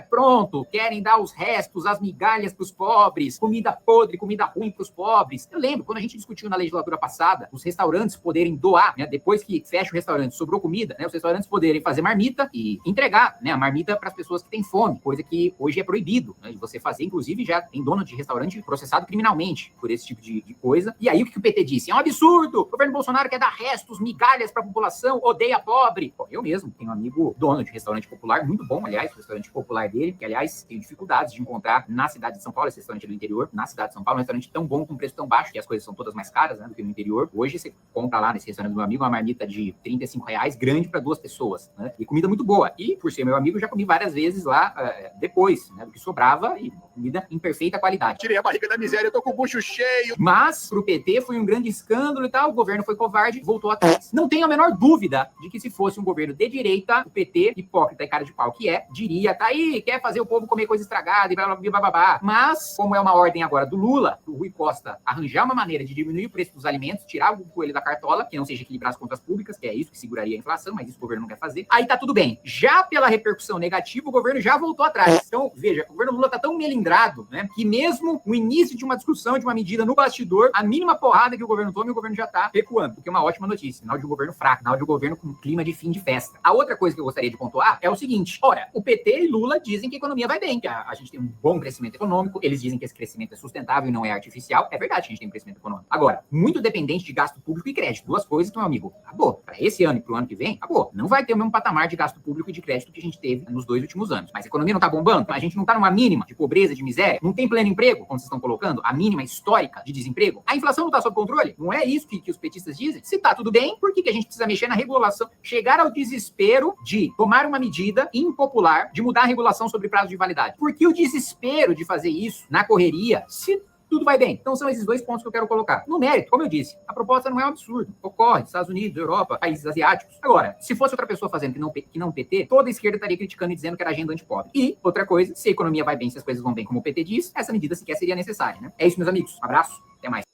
Pronto, querem dar os restos, as migalhas para os pobres, comida podre, comida ruim para os pobres. Eu lembro, quando a gente discutiu na legislatura passada, os restaurantes poderem doar, né, depois que fecha o restaurante, sobrou comida, né, os restaurantes poderem fazer marmita e entregar, né, a marmita para as pessoas que têm fome, coisa que hoje é proibido, né, de você fazer, inclusive já tem dono de restaurante processado criminalmente por esse tipo de coisa. E aí o que o PT disse? É um absurdo! O governo Bolsonaro quer dar restos, migalhas para a população, odeia pobre. Bom, eu mesmo tenho um amigo dono de restaurante popular, muito bom, aliás, o restaurante popular dele, que, aliás, tenho dificuldades de encontrar na cidade de São Paulo, esse restaurante do interior, na cidade de São Paulo, um restaurante tão bom, com preço tão baixo, que as coisas são todas mais caras, né, do que no interior. Hoje você compra lá nesse restaurante do meu amigo uma marmita de R$35, grande para 2 pessoas, né, e comida muito boa. E, por ser meu amigo, já comi várias vezes lá depois, né, do que sobrava, e comida em perfeita qualidade. Tirei a barriga da miséria, eu tô com o bucho cheio. Mas, pro PT, foi um grande escândalo e tal, o governo foi covarde, voltou atrás. Não tenho a menor dúvida de que se fosse um governo de direita, o PT, hipócrita e cara de pau que é, diria, tá aí, quer fazer o povo comer coisa estragada e blá, blá, blá, blá, blá. Mas, como é uma ordem agora do Lula, do Rui Costa, arranjar uma maneira de diminuir o preço dos alimentos, tirar o coelho da cartola, que não seja equilibrar as contas públicas, que é isso que seguraria a inflação, mas isso o governo não quer fazer, aí tá tudo bem. Já pela repercussão negativa, o governo já voltou atrás. Então, veja, o governo Lula tá tão melindrado, né, que mesmo o início de uma discussão, de uma medida no bastidor, a mínima porrada que o governo toma, o governo já tá recuando, o que é uma ótima notícia, sinal de um governo fraco, sinal de um governo com clima de fim de festa. A outra coisa que eu gostaria de pontuar é o seguinte, ora, o PT e Lula dizem que a economia vai bem, que a gente tem um bom crescimento econômico, eles dizem que esse crescimento é sustentável e não é artificial, é verdade que a gente tem um crescimento econômico. Agora, muito dependente de gasto público e crédito, duas coisas que, meu amigo, acabou. Para esse ano e pro ano que vem, acabou. Não vai ter o mesmo patamar de gasto público e de crédito que a gente teve nos 2 últimos anos. Mas a economia não tá bombando, a gente não tá numa mínima de pobreza, de miséria, não tem pleno emprego, como vocês estão colocando, a mínima histórica de desemprego, a inflação não está sob controle? Não é isso que os petistas dizem? Se tá tudo bem, por que a gente precisa mexer na regulação? Chegar ao desespero de tomar uma medida impopular de mudar a regulação sobre prazo de validade. Por que o desespero de fazer isso na correria, se tudo vai bem? Então são esses 2 pontos que eu quero colocar. No mérito, como eu disse, a proposta não é um absurdo. Ocorre, Estados Unidos, Europa, países asiáticos. Agora, se fosse outra pessoa fazendo que não o PT, toda a esquerda estaria criticando e dizendo que era agenda antipobre. E, outra coisa, se a economia vai bem, se as coisas vão bem como o PT diz, essa medida sequer seria necessária, né? É isso, meus amigos. Um abraço, até mais.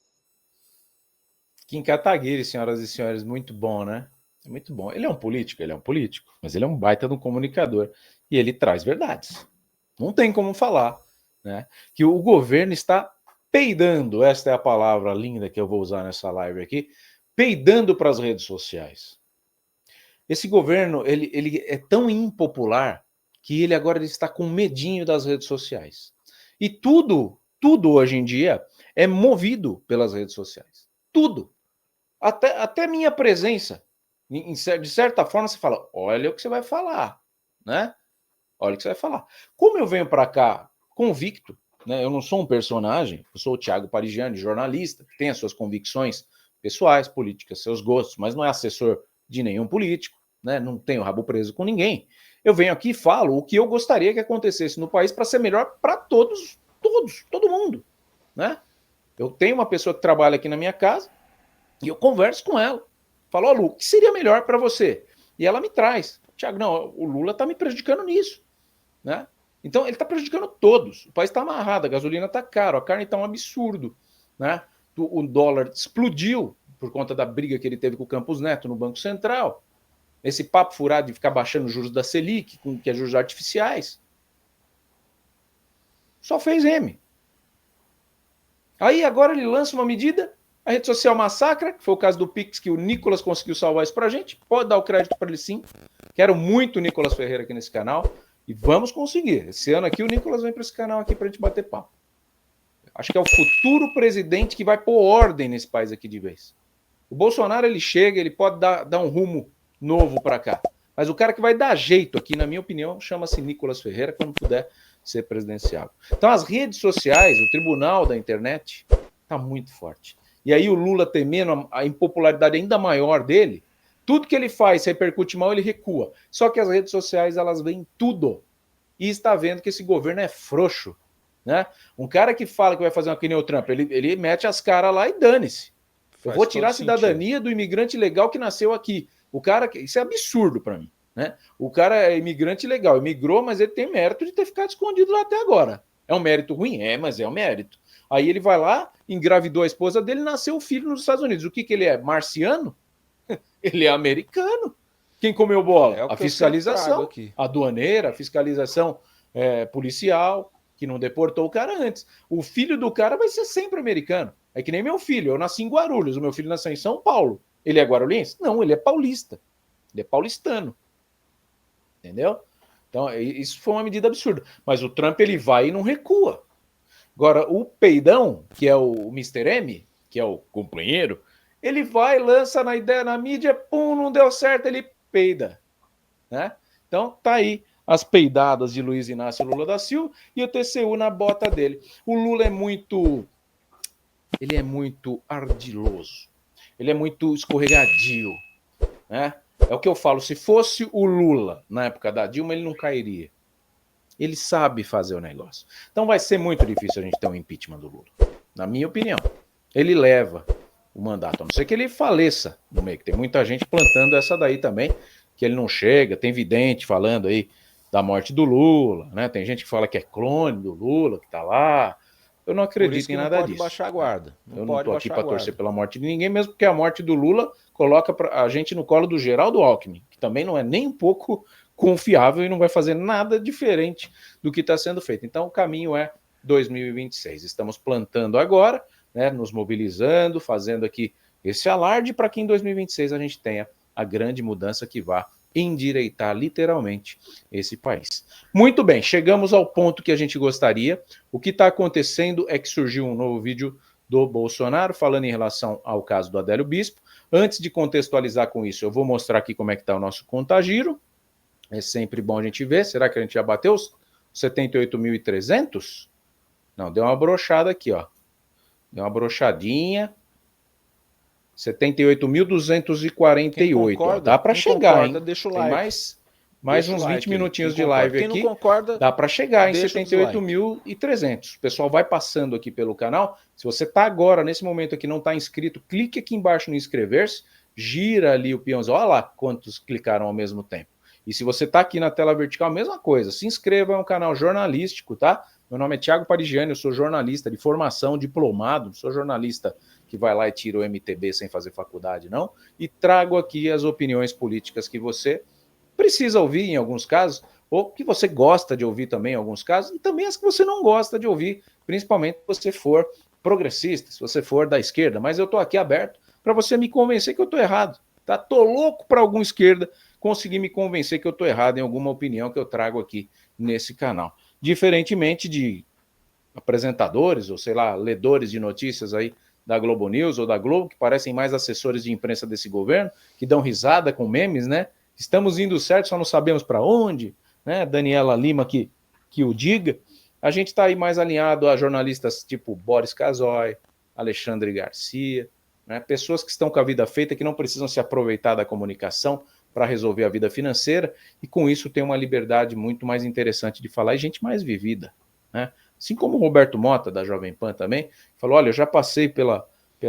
Kim Kataguiri, senhoras e senhores, muito bom, né? É muito bom. Ele é um político, mas ele é um baita de um comunicador. E ele traz verdades. Não tem como falar, né, que o governo está peidando, esta é a palavra linda que eu vou usar nessa live aqui, peidando para as redes sociais. Esse governo, ele é tão impopular que ele agora está com medinho das redes sociais. E tudo hoje em dia é movido pelas redes sociais. Tudo. Até minha presença. De certa forma, você fala, olha o que você vai falar, né? Olha o que você vai falar. Como eu venho para cá convicto, né? Eu não sou um personagem, eu sou o Thiago Parigiani, jornalista, que tem as suas convicções pessoais, políticas, seus gostos, mas não é assessor de nenhum político, né? Não tenho rabo preso com ninguém. Eu venho aqui e falo o que eu gostaria que acontecesse no país para ser melhor para todo mundo, né? Eu tenho uma pessoa que trabalha aqui na minha casa e eu converso com ela. Falo, Lu, o que seria melhor para você? E ela me traz. Tiago, não, o Lula está me prejudicando nisso, né? Então, ele está prejudicando todos. O país está amarrado, a gasolina está caro, a carne está um absurdo, né? O dólar explodiu por conta da briga que ele teve com o Campos Neto no Banco Central. Esse papo furado de ficar baixando os juros da Selic, que é juros artificiais. Só fez M. Aí agora ele lança uma medida, a rede social massacra, que foi o caso do Pix, que o Nicolas conseguiu salvar isso pra gente. Pode dar o crédito para ele sim. Quero muito o Nicolas Ferreira aqui nesse canal. E vamos conseguir. Esse ano aqui o Nicolas vem para esse canal aqui pra gente bater papo. Acho que é o futuro presidente que vai pôr ordem nesse país aqui de vez. O Bolsonaro, ele chega, ele pode dar um rumo novo para cá. Mas o cara que vai dar jeito aqui, na minha opinião, chama-se Nicolas Ferreira, quando puder ser presidenciável. Então, as redes sociais, o tribunal da internet, está muito forte. E aí o Lula, temendo a impopularidade ainda maior dele, tudo que ele faz repercute mal, ele recua. Só que as redes sociais, elas veem tudo. E está vendo que esse governo é frouxo. Né? Um cara que fala que vai fazer uma que nem o Trump, ele mete as caras lá e dane-se. Eu vou tirar a cidadania do imigrante legal que nasceu aqui. O cara, isso é absurdo para mim. Né? O cara é imigrante legal, imigrou, mas ele tem mérito de ter ficado escondido lá até agora. É um mérito ruim? É, mas é um mérito. Aí ele vai lá, engravidou a esposa dele, nasceu o filho nos Estados Unidos. O que ele é? Marciano? Ele é americano. Quem comeu bola? A fiscalização, a aduaneira, a fiscalização policial, que não deportou o cara antes. O filho do cara vai ser sempre americano. É que nem meu filho. Eu nasci em Guarulhos, o meu filho nasceu em São Paulo. Ele é guarulhense? Não, ele é paulista. Ele é paulistano. Entendeu? Então, isso foi uma medida absurda. Mas o Trump, ele vai e não recua. Agora, o peidão, que é o Mr. M, que é o companheiro, ele vai, lança na ideia, na mídia, pum, não deu certo, ele peida. Né? Então, tá aí as peidadas de Luiz Inácio Lula da Silva e o TCU na bota dele. O Lula é muito ardiloso. Ele é muito escorregadio. Né? É o que eu falo, se fosse o Lula na época da Dilma, ele não cairia. Ele sabe fazer o negócio. Então vai ser muito difícil a gente ter um impeachment do Lula. Na minha opinião. Ele leva o mandato, a não ser que ele faleça no meio, que tem muita gente plantando essa daí também, que ele não chega, tem vidente falando aí da morte do Lula, né? Tem gente que fala que é clone do Lula, que tá lá. Eu não acredito em nada disso. Não pode baixar a guarda. Eu não tô aqui para torcer pela morte de ninguém, mesmo porque a morte do Lula coloca a gente no colo do Geraldo Alckmin, que também não é nem um pouco confiável e não vai fazer nada diferente do que está sendo feito. Então o caminho é 2026. Estamos plantando agora, né, nos mobilizando, fazendo aqui esse alarde para que em 2026 a gente tenha a grande mudança que vá endireitar literalmente esse país. Muito bem, chegamos ao ponto que a gente gostaria. O que está acontecendo é que surgiu um novo vídeo do Bolsonaro falando em relação ao caso do Adélio Bispo. Antes de contextualizar com isso, eu vou mostrar aqui como é que está o nosso contagiro. É sempre bom a gente ver. Será que a gente já bateu os 78.300? Não, deu uma brochada aqui, ó. Deu uma brochadinha. 78.248. Dá para chegar, hein? Deixa o like. Tem mais uns 20 minutinhos de live aqui. Quem não concorda, dá para chegar em 78.300. O pessoal vai passando aqui pelo canal. Se você está agora, nesse momento aqui, não está inscrito, clique aqui embaixo no inscrever-se, gira ali o peãozinho. Olha lá quantos clicaram ao mesmo tempo. E se você está aqui na tela vertical, mesma coisa. Se inscreva, é um canal jornalístico, tá? Meu nome é Thiago Parigiani, eu sou jornalista de formação, diplomado, sou jornalista que vai lá e tira o MTB sem fazer faculdade, não. E trago aqui as opiniões políticas que você precisa ouvir em alguns casos, ou que você gosta de ouvir também em alguns casos, e também as que você não gosta de ouvir, principalmente se você for progressista, se você for da esquerda. Mas eu estou aqui aberto para você me convencer que eu estou errado. Tá? Tô louco para alguma esquerda conseguir me convencer que eu estou errado em alguma opinião que eu trago aqui nesse canal. Diferentemente de apresentadores, ou sei lá, ledores de notícias aí da Globo News ou da Globo, que parecem mais assessores de imprensa desse governo, que dão risada com memes, né? Estamos indo certo, só não sabemos para onde, né? Daniela Lima que o diga. A gente está aí mais alinhado a jornalistas tipo Boris Casoy, Alexandre Garcia, né? Pessoas que estão com a vida feita, que não precisam se aproveitar da comunicação para resolver a vida financeira, e com isso tem uma liberdade muito mais interessante de falar, e gente mais vivida, né? Assim como o Roberto Mota, da Jovem Pan também, falou, olha, eu já passei pela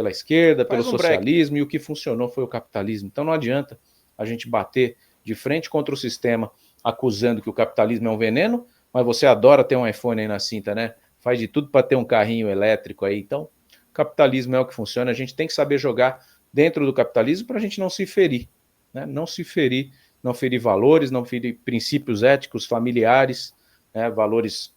esquerda, pelo socialismo, e o que funcionou foi o capitalismo. Então não adianta a gente bater de frente contra o sistema, acusando que o capitalismo é um veneno, mas você adora ter um iPhone aí na cinta, né? Faz de tudo para ter um carrinho elétrico aí. Então, capitalismo é o que funciona. A gente tem que saber jogar dentro do capitalismo para a gente não se ferir, né? Não se ferir, não ferir valores, não ferir princípios éticos, familiares, né? Valores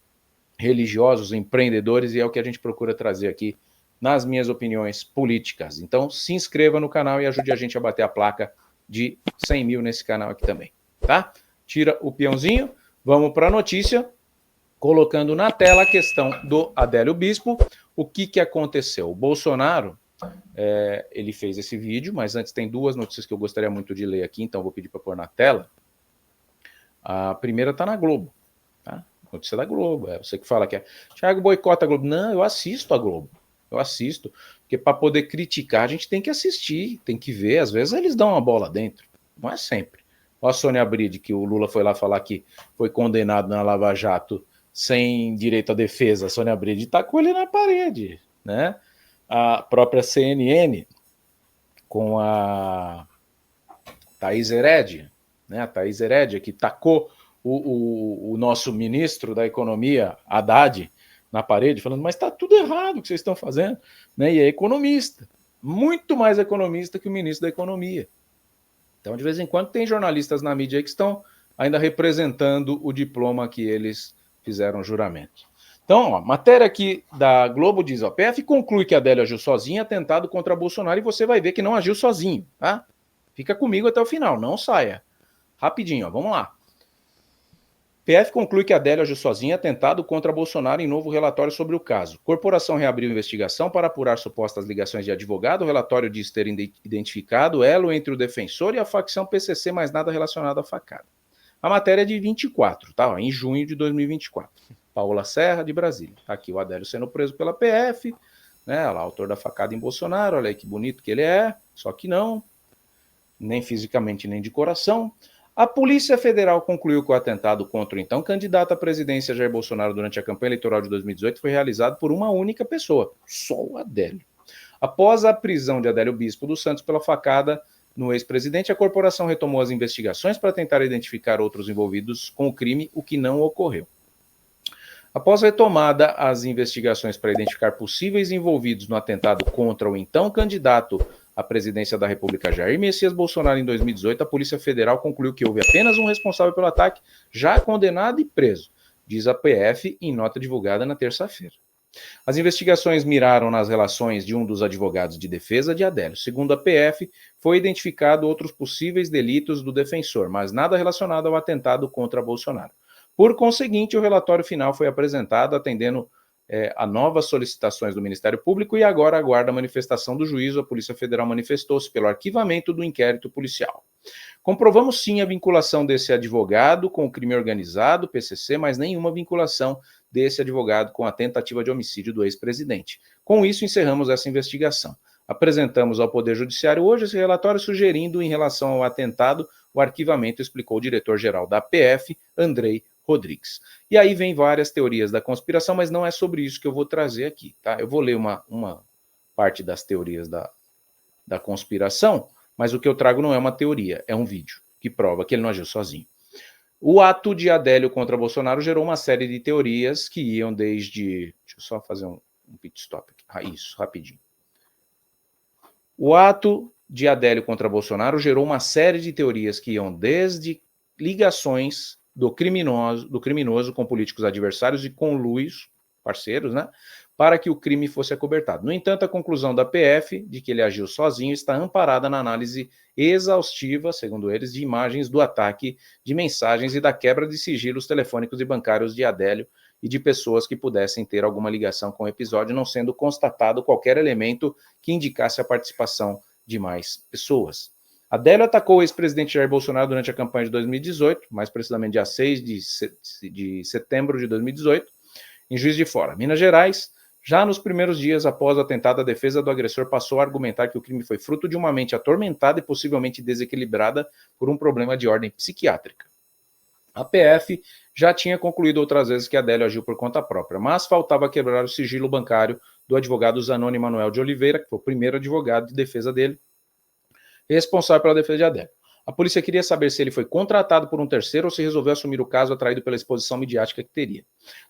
religiosos, empreendedores, e é o que a gente procura trazer aqui nas minhas opiniões políticas. Então, se inscreva no canal e ajude a gente a bater a placa de 100 mil nesse canal aqui também, tá? Tira o peãozinho, vamos para a notícia, colocando na tela a questão do Adélio Bispo. O que aconteceu? O Bolsonaro, ele fez esse vídeo, mas antes tem duas notícias que eu gostaria muito de ler aqui, então vou pedir para pôr na tela. A primeira está na Globo, tá? Notícia da Globo, você que fala que é Thiago boicota a Globo. Não, eu assisto a Globo. Eu assisto, porque para poder criticar a gente tem que assistir, tem que ver, às vezes eles dão uma bola dentro, não é sempre. Olha a Sônia Bride, que o Lula foi lá falar que foi condenado na Lava Jato sem direito à defesa. A Sônia Bride tá com ele na parede, né? A própria CNN, com a Thaís Herédia, né? A Thaís Herédia, que tacou o nosso ministro da Economia, Haddad, na parede, falando, mas está tudo errado o que vocês estão fazendo, né? E é economista, muito mais economista que o ministro da Economia. Então, de vez em quando, tem jornalistas na mídia aí que estão ainda representando o diploma que eles fizeram juramento. Então, ó, matéria aqui da Globo diz, ó, PF conclui que Adélio agiu sozinho em atentado contra Bolsonaro, e você vai ver que não agiu sozinho, tá? Fica comigo até o final, não saia. Rapidinho, ó, vamos lá. PF conclui que Adélio agiu sozinho em atentado contra Bolsonaro em novo relatório sobre o caso. Corporação reabriu investigação para apurar supostas ligações de advogado. O relatório diz ter identificado elo entre o defensor e a facção PCC, mas nada relacionado à facada. A matéria é de 24, tá? Em junho de 2024. Paola Serra, de Brasília. Aqui o Adélio sendo preso pela PF, né? Lá, autor da facada em Bolsonaro. Olha aí que bonito que ele é, só que não, nem fisicamente nem de coração. A Polícia Federal concluiu que o atentado contra o então candidato à presidência Jair Bolsonaro durante a campanha eleitoral de 2018 foi realizado por uma única pessoa, só o Adélio. Após a prisão de Adélio Bispo dos Santos pela facada no ex-presidente, a corporação retomou as investigações para tentar identificar outros envolvidos com o crime, o que não ocorreu. Após a retomada as investigações para identificar possíveis envolvidos no atentado contra o então candidato à presidência da República, Jair Messias Bolsonaro, em 2018, a Polícia Federal concluiu que houve apenas um responsável pelo ataque, já condenado e preso, diz a PF em nota divulgada na terça-feira. As investigações miraram nas relações de um dos advogados de defesa de Adélio. Segundo a PF, foi identificado outros possíveis delitos do defensor, mas nada relacionado ao atentado contra Bolsonaro. Por conseguinte, o relatório final foi apresentado atendendo a novas solicitações do Ministério Público e agora aguarda a manifestação do juízo. A Polícia Federal manifestou-se pelo arquivamento do inquérito policial. Comprovamos sim a vinculação desse advogado com o crime organizado, PCC, mas nenhuma vinculação desse advogado com a tentativa de homicídio do ex-presidente. Com isso, encerramos essa investigação. Apresentamos ao Poder Judiciário hoje esse relatório sugerindo, em relação ao atentado, o arquivamento, explicou o diretor-geral da PF, Andrei Rodrigues. E aí vem várias teorias da conspiração, mas não é sobre isso que eu vou trazer aqui, tá? Eu vou ler uma parte das teorias da conspiração, mas o que eu trago não é uma teoria, é um vídeo que prova que ele não agiu sozinho. O ato de Adélio contra Bolsonaro gerou uma série de teorias que iam desde... Deixa eu só fazer um pit stop aqui. Isso, rapidinho. O ato de Adélio contra Bolsonaro gerou uma série de teorias que iam desde ligações do criminoso com políticos adversários e conluios, parceiros, né, para que o crime fosse acobertado. No entanto, a conclusão da PF de que ele agiu sozinho está amparada na análise exaustiva, segundo eles, de imagens do ataque, de mensagens e da quebra de sigilos telefônicos e bancários de Adélio e de pessoas que pudessem ter alguma ligação com o episódio, não sendo constatado qualquer elemento que indicasse a participação de mais pessoas. Adélio atacou o ex-presidente Jair Bolsonaro durante a campanha de 2018, mais precisamente dia 6 de setembro de 2018, em Juiz de Fora, Minas Gerais. Já nos primeiros dias após o atentado, a defesa do agressor passou a argumentar que o crime foi fruto de uma mente atormentada e possivelmente desequilibrada por um problema de ordem psiquiátrica. A PF já tinha concluído outras vezes que Adélio agiu por conta própria, mas faltava quebrar o sigilo bancário do advogado Zanoni Manuel de Oliveira, que foi o primeiro advogado de defesa dele, responsável pela defesa de Adélio. A polícia queria saber se ele foi contratado por um terceiro ou se resolveu assumir o caso atraído pela exposição midiática que teria.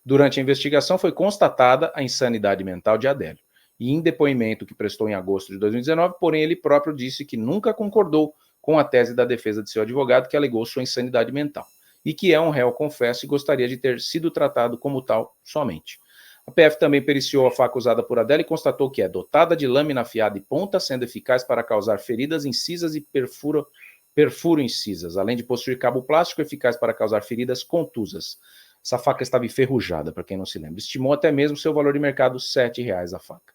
Durante a investigação foi constatada a insanidade mental de Adélio. E em depoimento que prestou em agosto de 2019, porém ele próprio disse que nunca concordou com a tese da defesa de seu advogado que alegou sua insanidade mental. E que é um réu confesso e gostaria de ter sido tratado como tal somente. A PF também periciou a faca usada por Adélio e constatou que é dotada de lâmina afiada e ponta, sendo eficaz para causar feridas incisas e perfuro incisas, além de possuir cabo plástico eficaz para causar feridas contusas. Essa faca estava enferrujada, para quem não se lembra. Estimou até mesmo seu valor de mercado, R$ 7,00 a faca.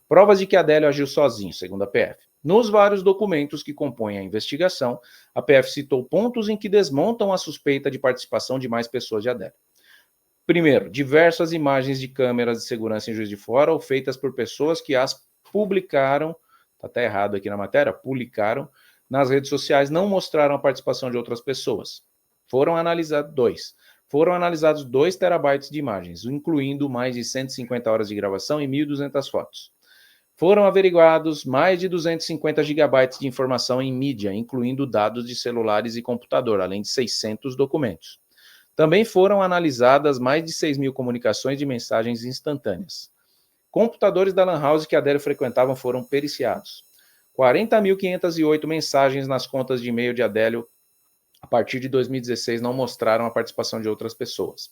Provas de que Adélio agiu sozinho, segundo a PF. Nos vários documentos que compõem a investigação, a PF citou pontos em que desmontam a suspeita de participação de mais pessoas de Adélio. Primeiro, diversas imagens de câmeras de segurança em Juiz de Fora ou feitas por pessoas que as publicaram, está até errado aqui na matéria, publicaram nas redes sociais, não mostraram a participação de outras pessoas. Foram analisados 2 terabytes de imagens, incluindo mais de 150 horas de gravação e 1.200 fotos. Foram averiguados mais de 250 gigabytes de informação em mídia, incluindo dados de celulares e computador, além de 600 documentos. Também foram analisadas mais de 6.000 comunicações de mensagens instantâneas. Computadores da Lan House que Adélio frequentavam foram periciados. 40.508 mensagens nas contas de e-mail de Adélio a partir de 2016 não mostraram a participação de outras pessoas.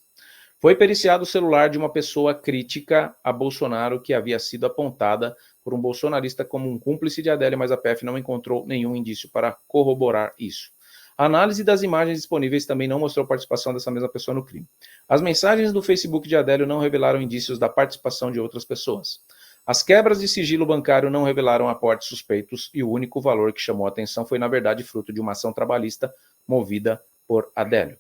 Foi periciado o celular de uma pessoa crítica a Bolsonaro que havia sido apontada por um bolsonarista como um cúmplice de Adélio, mas a PF não encontrou nenhum indício para corroborar isso. A análise das imagens disponíveis também não mostrou a participação dessa mesma pessoa no crime. As mensagens do Facebook de Adélio não revelaram indícios da participação de outras pessoas. As quebras de sigilo bancário não revelaram aportes suspeitos e o único valor que chamou a atenção foi, na verdade, fruto de uma ação trabalhista movida por Adélio.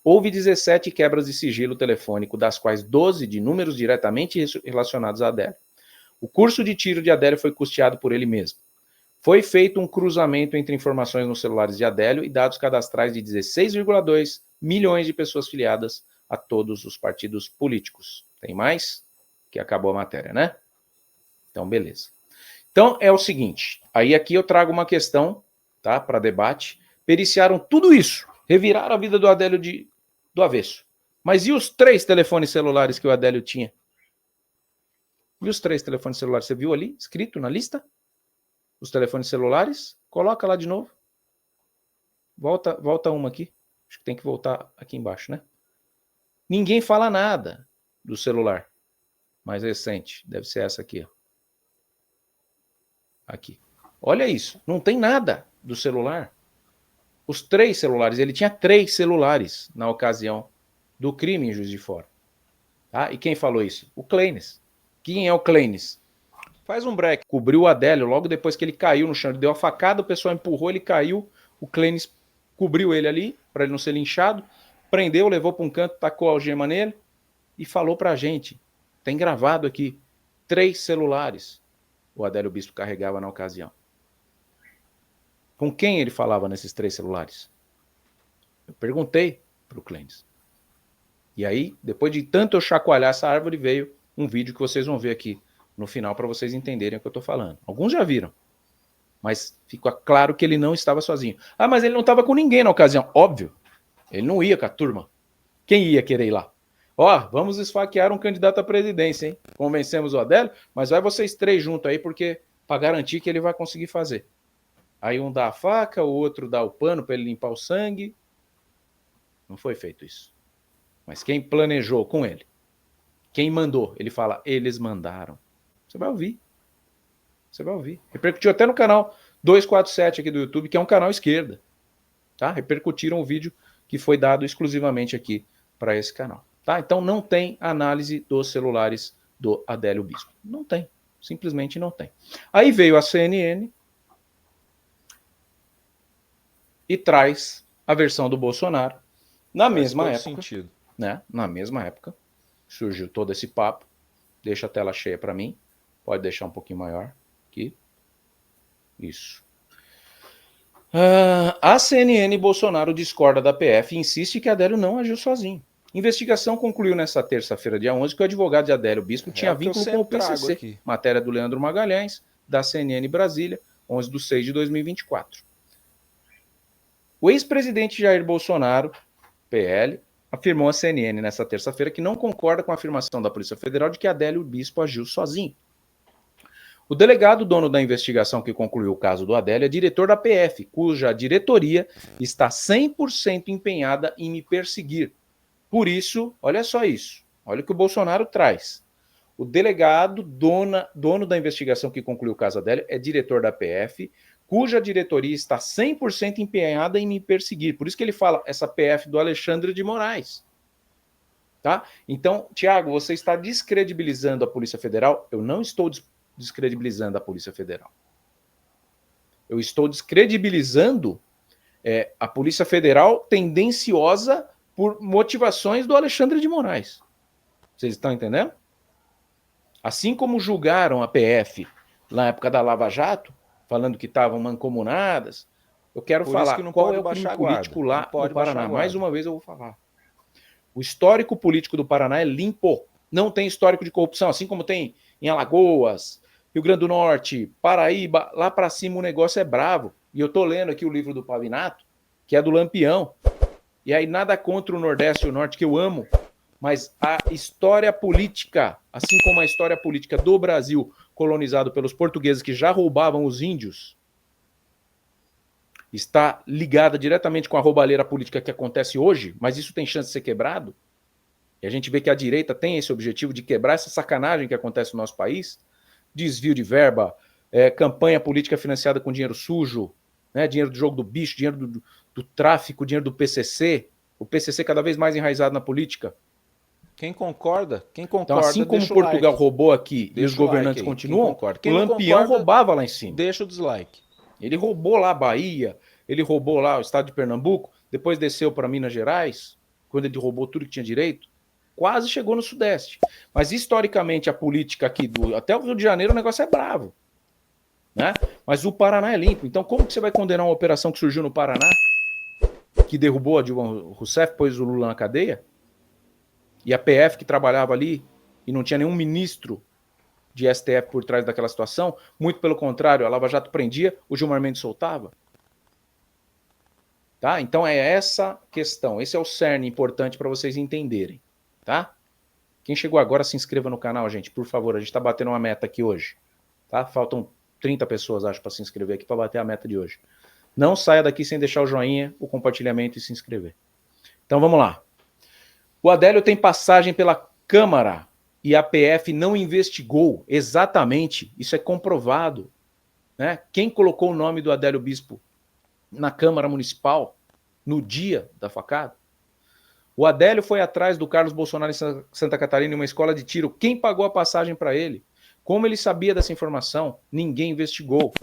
Houve 17 quebras de sigilo telefônico, das quais 12 de números diretamente relacionados a Adélio. O curso de tiro de Adélio foi custeado por ele mesmo. Foi feito um cruzamento entre informações nos celulares de Adélio e dados cadastrais de 16,2 milhões de pessoas filiadas a todos os partidos políticos. Tem mais? Que acabou a matéria, né? Então, beleza. Então, é o seguinte. Aí aqui eu trago uma questão, tá, para debate. Periciaram tudo isso. Reviraram a vida do Adélio do avesso. Mas e os 3 telefones celulares que o Adélio tinha? E os 3 telefones celulares? Você viu ali, escrito na lista? Os telefones celulares? Coloca lá de novo. Volta uma aqui. Acho que tem que voltar aqui embaixo, né? Ninguém fala nada do celular mais recente. Deve ser essa aqui, ó. Aqui. Olha isso. Não tem nada do celular. Os 3 celulares. Ele tinha 3 celulares na ocasião do crime em Juiz de Fora. Tá? E quem falou isso? O Kleines. Quem é o Kleines? Faz um break. Cobriu o Adélio logo depois que ele caiu no chão. Ele deu a facada, o pessoal empurrou, ele caiu. O Kleines cobriu ele ali, para ele não ser linchado. Prendeu, levou para um canto, tacou a algema nele e falou pra gente. Tem gravado aqui. 3 celulares o Adélio Bispo carregava na ocasião. Com quem ele falava nesses 3 celulares? Eu perguntei pro Kleines. E aí, depois de tanto eu chacoalhar essa árvore, veio um vídeo que vocês vão ver aqui no final para vocês entenderem o que eu estou falando. Alguns já viram, mas fica claro que ele não estava sozinho. Ah, mas ele não estava com ninguém na ocasião. Óbvio, ele não ia com a turma. Quem ia querer ir lá? Ó, vamos esfaquear um candidato à presidência, hein? Convencemos o Adélio, mas vai vocês 3 juntos aí, porque para garantir que ele vai conseguir fazer. Aí um dá a faca, o outro dá o pano para ele limpar o sangue. Não foi feito isso. Mas quem planejou com ele? Quem mandou? Ele fala, eles mandaram. Você vai ouvir. Você vai ouvir. Repercutiu até no canal 247 aqui do YouTube, que é um canal esquerda. Tá? Repercutiram o vídeo que foi dado exclusivamente aqui para esse canal. Tá? Então não tem análise dos celulares do Adélio Bispo. Não tem. Simplesmente não tem. Aí veio a CNN e traz a versão do Bolsonaro. Na mesma época, né? Na mesma época, surgiu todo esse papo. Deixa a tela cheia para mim. Pode deixar um pouquinho maior aqui. Isso. A CNN Bolsonaro discorda da PF e insiste que Adélio não agiu sozinho. Investigação concluiu nesta terça-feira, dia 11, que o advogado de Adélio Bispo tinha vínculo com o PCC. Matéria do Leandro Magalhães, da CNN Brasília, 11/6/2024. O ex-presidente Jair Bolsonaro, PL, afirmou à CNN nesta terça-feira que não concorda com a afirmação da Polícia Federal de que Adélio Bispo agiu sozinho. O delegado dono da investigação que concluiu o caso do Adélio é diretor da PF, cuja diretoria está 100% empenhada em me perseguir. Por isso, olha só isso, olha o que o Bolsonaro traz. O delegado dono da investigação que concluiu o caso Adélio é diretor da PF, cuja diretoria está 100% empenhada em me perseguir. Por isso que ele fala essa PF do Alexandre de Moraes. Tá? Então, Tiago, você está descredibilizando a Polícia Federal? Eu não estou descredibilizando a Polícia Federal. Eu estou descredibilizando a Polícia Federal tendenciosa por motivações do Alexandre de Moraes. Vocês estão entendendo? Assim como julgaram a PF na época da Lava Jato, falando que estavam mancomunadas, eu quero falar que qual é o crime político lá no Paraná. Mais uma vez eu vou falar. O histórico político do Paraná é limpo. Não tem histórico de corrupção, assim como tem em Alagoas, Rio Grande do Norte, Paraíba, lá para cima o negócio é bravo. E eu tô lendo aqui o livro do Pavinato, que é do Lampião. E aí nada contra o Nordeste e o Norte, que eu amo, mas a história política, assim como a história política do Brasil colonizado pelos portugueses que já roubavam os índios, está ligada diretamente com a roubalheira política que acontece hoje, mas isso tem chance de ser quebrado. E a gente vê que a direita tem esse objetivo de quebrar essa sacanagem que acontece no nosso país, desvio de verba, campanha política financiada com dinheiro sujo, né, dinheiro do jogo do bicho, dinheiro do tráfico, dinheiro do PCC, o PCC cada vez mais enraizado na política. Quem concorda, então, assim como Portugal roubou aqui e os governantes continuam, o Lampião roubava lá em cima. Deixa o dislike. Ele roubou lá a Bahia, ele roubou lá o estado de Pernambuco, depois desceu para Minas Gerais, quando ele roubou tudo que tinha direito, quase chegou no Sudeste. Mas historicamente a política aqui, até o Rio de Janeiro, o negócio é bravo. Né? Mas o Paraná é limpo. Então como que você vai condenar uma operação que surgiu no Paraná, que derrubou a Dilma Rousseff, pôs o Lula na cadeia? E a PF que trabalhava ali e não tinha nenhum ministro de STF por trás daquela situação, muito pelo contrário, a Lava Jato prendia, o Gilmar Mendes soltava. Tá? Então é essa questão, esse é o cerne importante para vocês entenderem. Tá? Quem chegou agora, se inscreva no canal, gente, por favor, a gente está batendo uma meta aqui hoje. Tá? Faltam 30 pessoas, acho, para se inscrever aqui, para bater a meta de hoje. Não saia daqui sem deixar o joinha, o compartilhamento e se inscrever. Então vamos lá. O Adélio tem passagem pela Câmara e a PF não investigou exatamente, isso é comprovado. Né? Quem colocou o nome do Adélio Bispo na Câmara Municipal no dia da facada? O Adélio foi atrás do Carlos Bolsonaro em Santa Catarina, em uma escola de tiro. Quem pagou a passagem para ele? Como ele sabia dessa informação? Ninguém investigou.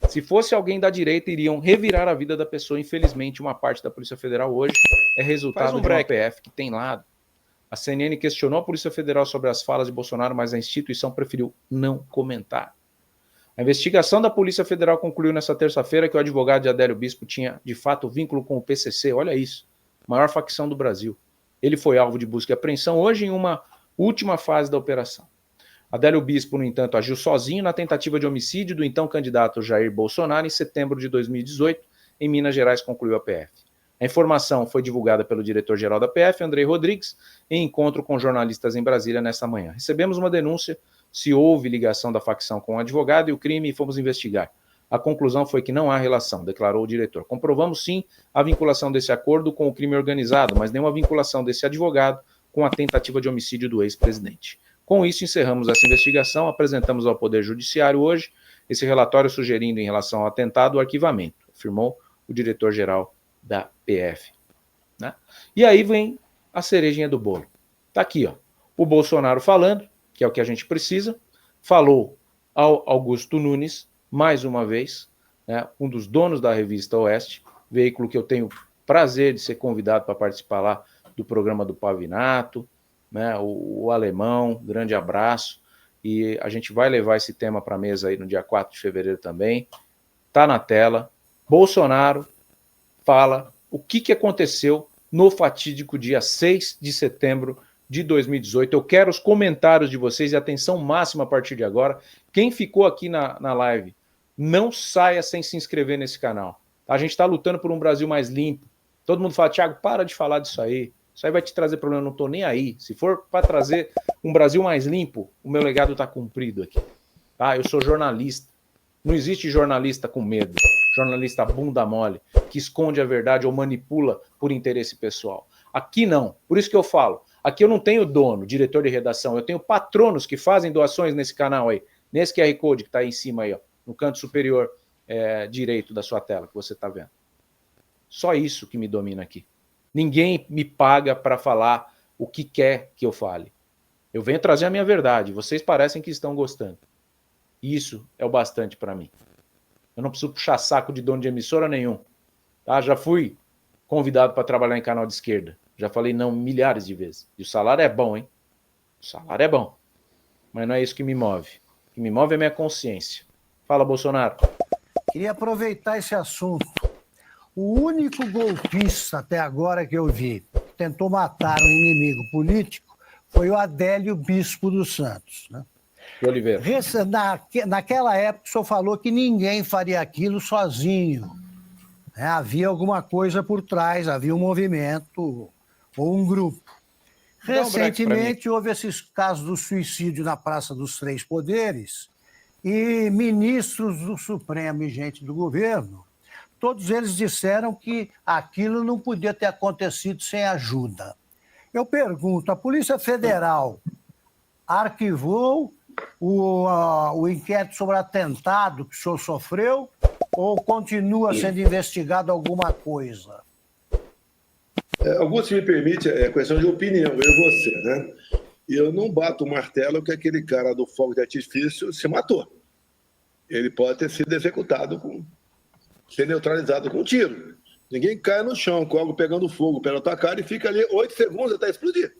Se fosse alguém da direita, iriam revirar a vida da pessoa. Infelizmente, uma parte da Polícia Federal hoje é resultado de uma PF que tem lado. A CNN questionou a Polícia Federal sobre as falas de Bolsonaro, mas a instituição preferiu não comentar. A investigação da Polícia Federal concluiu nesta terça-feira que o advogado de Adélio Bispo tinha, de fato, vínculo com o PCC. Olha isso, maior facção do Brasil. Ele foi alvo de busca e apreensão hoje em uma última fase da operação. Adélio Bispo, no entanto, agiu sozinho na tentativa de homicídio do então candidato Jair Bolsonaro em setembro de 2018, em Minas Gerais, concluiu a PF. A informação foi divulgada pelo diretor-geral da PF, Andrei Rodrigues, em encontro com jornalistas em Brasília nesta manhã. Recebemos uma denúncia se houve ligação da facção com o advogado e o crime e fomos investigar. A conclusão foi que não há relação, declarou o diretor. Comprovamos sim a vinculação desse acordo com o crime organizado, mas nenhuma vinculação desse advogado com a tentativa de homicídio do ex-presidente. Com isso, encerramos essa investigação, apresentamos ao Poder Judiciário hoje esse relatório sugerindo em relação ao atentado o arquivamento, afirmou o diretor-geral da PF. Né? E aí vem a cerejinha do bolo. Tá aqui, ó, o Bolsonaro falando, que é o que a gente precisa, falou ao Augusto Nunes, mais uma vez, né, um dos donos da revista Oeste, veículo que eu tenho prazer de ser convidado para participar lá do programa do Pavinato, né, o Alemão, grande abraço, e a gente vai levar esse tema para a mesa aí no dia 4 de fevereiro também. Tá na tela. Bolsonaro fala o que aconteceu no fatídico dia 6 de setembro de 2018. Eu quero os comentários de vocês e atenção máxima a partir de agora. Quem ficou aqui na live, não saia sem se inscrever nesse canal. A gente está lutando por um Brasil mais limpo. Todo mundo fala, Thiago, para de falar disso aí. Isso aí vai te trazer problema, eu não estou nem aí. Se for para trazer um Brasil mais limpo, o meu legado está cumprido aqui. Tá? Eu sou jornalista. Não existe jornalista com medo. Jornalista bunda mole, que esconde a verdade ou manipula por interesse pessoal. Aqui não. Por isso que eu falo. Aqui eu não tenho dono, diretor de redação. Eu tenho patronos que fazem doações nesse canal aí. Nesse QR Code que está aí em cima, aí, ó, no canto superior direito da sua tela, que você está vendo. Só isso que me domina aqui. Ninguém me paga para falar o que quer que eu fale. Eu venho trazer a minha verdade. Vocês parecem que estão gostando. Isso é o bastante para mim. Eu não preciso puxar saco de dono de emissora nenhum. Tá? Já fui convidado para trabalhar em canal de esquerda. Já falei não milhares de vezes. E o salário é bom, hein? O salário é bom. Mas não é isso que me move. O que me move é a minha consciência. Fala, Bolsonaro. Queria aproveitar esse assunto. O único golpista até agora que eu vi que tentou matar um inimigo político foi o Adélio Bispo dos Santos, né? Oliveira. Naquela época, o senhor falou que ninguém faria aquilo sozinho. Né? Havia alguma coisa por trás, havia um movimento ou um grupo. Recentemente, houve esses casos do suicídio na Praça dos Três Poderes e ministros do Supremo e gente do governo, todos eles disseram que aquilo não podia ter acontecido sem ajuda. Eu pergunto, a Polícia Federal arquivou o inquérito sobre o atentado que o senhor sofreu ou continua sendo investigado alguma coisa? Augusto, se me permite, é questão de opinião, eu e você, né? E eu não bato o martelo que aquele cara do fogo de artifício se matou. Ele pode ter sido executado, ser neutralizado com um tiro. Ninguém cai no chão com algo pegando fogo pela tua cara e fica ali 8 segundos até explodir.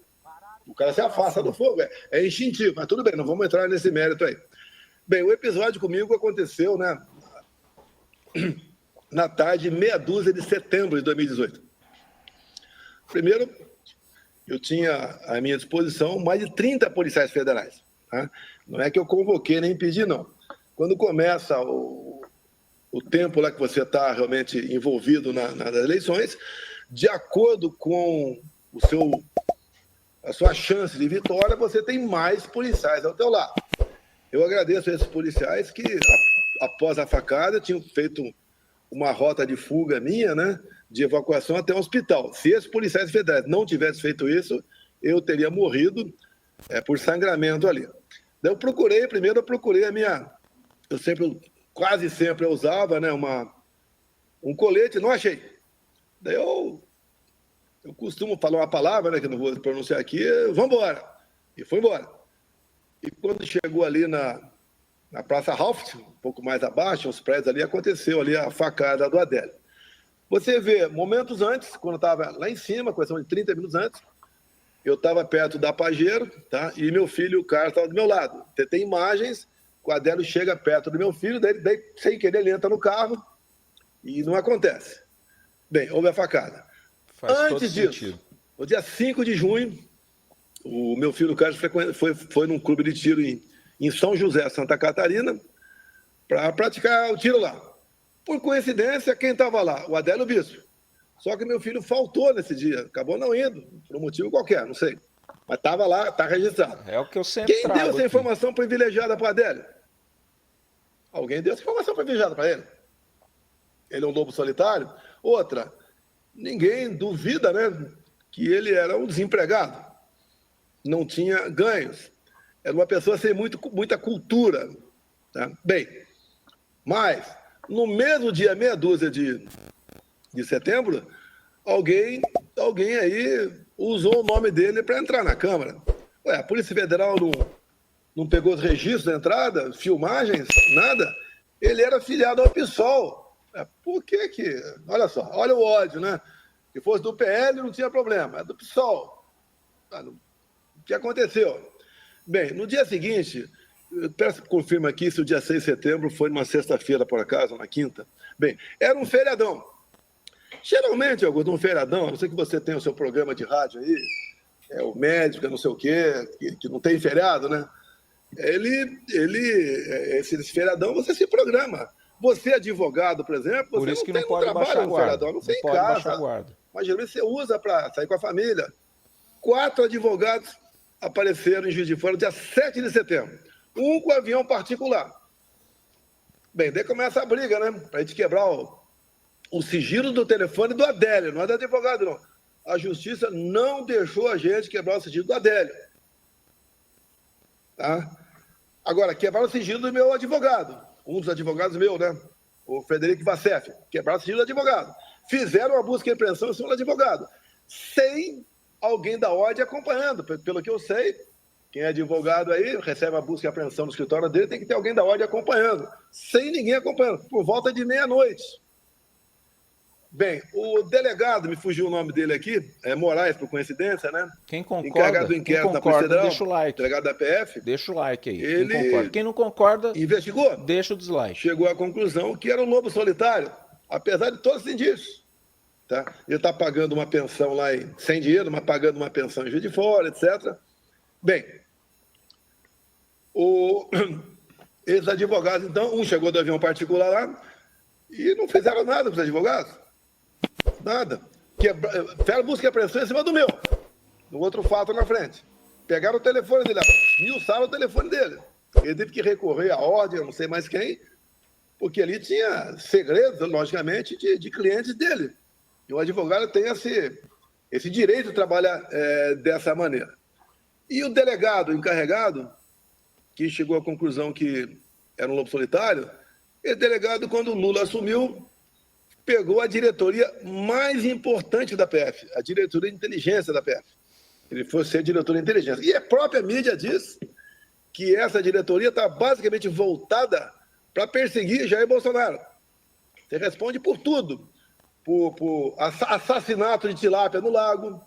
O cara se afasta do fogo, é instintivo, mas tudo bem, não vamos entrar nesse mérito aí. Bem, o episódio comigo aconteceu, né, na tarde, meia dúzia de setembro de 2018. Primeiro, eu tinha à minha disposição mais de 30 policiais federais. Tá? Não é que eu convoquei nem pedi, não. Quando começa o tempo lá que você está realmente envolvido nas eleições, de acordo com a sua chance de vitória, você tem mais policiais ao teu lado. Eu agradeço a esses policiais que, após a facada, tinham feito uma rota de fuga minha, né, de evacuação até o hospital. Se esses policiais federais não tivessem feito isso, eu teria morrido por sangramento ali. Daí eu procurei a minha... Quase sempre eu usava, né, um colete, não achei. Daí eu costumo falar uma palavra, né, que eu não vou pronunciar aqui, vamos embora. E foi embora. E quando chegou ali na Praça Ralph, um pouco mais abaixo, uns prédios ali, aconteceu ali a facada do Adélio. Você vê, momentos antes, quando eu estava lá em cima, questão de 30 minutos antes, eu estava perto da Pajero, tá? E meu filho, o Carlos, estava do meu lado. Tem imagens, o Adélio chega perto do meu filho, daí sem querer, ele entra no carro e não acontece. Bem, houve a facada. Antes disso, no dia 5 de junho, o meu filho, o Carlos, foi num clube de tiro em São José, Santa Catarina, para praticar o tiro lá. Por coincidência, quem estava lá? O Adélio Bispo. Só que meu filho faltou nesse dia, acabou não indo, por um motivo qualquer, não sei. Mas estava lá, está registrado. É o que eu sempre Quem deu essa informação privilegiada para o Adélio? Alguém deu essa informação privilegiada para ele. Ele é um lobo solitário. Outra, ninguém duvida, né, que ele era um desempregado. Não tinha ganhos. Era uma pessoa sem muita cultura. Tá? Bem, mas no mesmo dia, meia dúzia de setembro, alguém aí usou o nome dele para entrar na Câmara. Ué, a Polícia Federal não pegou os registros da entrada, filmagens, nada. Ele era filiado ao PSOL. Por que que... Olha só, olha o ódio, né? Se fosse do PL, não tinha problema. É do PSOL. O que aconteceu? Bem, no dia seguinte, eu peço que confirme aqui se o dia 6 de setembro foi numa sexta-feira, por acaso, na quinta. Bem, era um feriadão. Geralmente, Augusto, um feriadão, a não ser que você tenha o seu programa de rádio aí, o médico, não sei o quê, que não tem feriado, né? Esse feriadão você se programa. Você, advogado, por exemplo, Por você isso que não não tem um pode baixar trabalho a no guarda. feriadão, não sei Não em pode baixar a casa. guarda. Mas geralmente você usa para sair com a família. 4 advogados apareceram em Juiz de Fora dia 7 de setembro. Um com avião particular. Bem, daí começa a briga, né? Para a gente quebrar o sigilo do telefone do Adélio, não é do advogado, não. A justiça não deixou a gente quebrar o sigilo do Adélio. Tá? Agora, quebraram o sigilo do meu advogado. Um dos advogados meu, né? O Frederico Vassef. Quebraram o sigilo do advogado. Fizeram uma busca e apreensão em cima do advogado. Sem alguém da ordem acompanhando. Pelo que eu sei, quem é advogado aí, recebe a busca e apreensão no escritório dele, tem que ter alguém da ordem acompanhando. Sem ninguém acompanhando. Por volta de meia-noite. Bem, o delegado, me fugiu o nome dele aqui, é Moraes, por coincidência, né? Quem concorda, encarregado do inquérito da Polícia Federal, deixa o like. Delegado da PF. Deixa o like aí. Ele Quem concorda. Quem não concorda, investigou. deixa o dislike. Chegou à conclusão que era um lobo solitário, apesar de todos os indícios. Tá? Ele está pagando uma pensão lá sem dinheiro, mas pagando uma pensão em Juiz de Fora, etc. Bem, esses advogados, então, um chegou do avião particular lá e não fizeram nada com os advogados. Nada. Fizeram busca e apreensão em cima do meu. No outro fato na frente. Pegaram o telefone dele, esmiuçaram o telefone dele. Ele teve que recorrer à ordem, eu não sei mais quem, porque ali tinha segredos, logicamente, de clientes dele. E o advogado tem esse direito de trabalhar dessa maneira. E o delegado encarregado, que chegou à conclusão que era um lobo solitário, esse delegado, quando o Lula assumiu, pegou a diretoria mais importante da PF, a diretoria de inteligência da PF. Ele foi ser diretor de inteligência. E a própria mídia diz que essa diretoria está basicamente voltada para perseguir Jair Bolsonaro. Você responde por tudo. Por assassinato de tilápia no lago,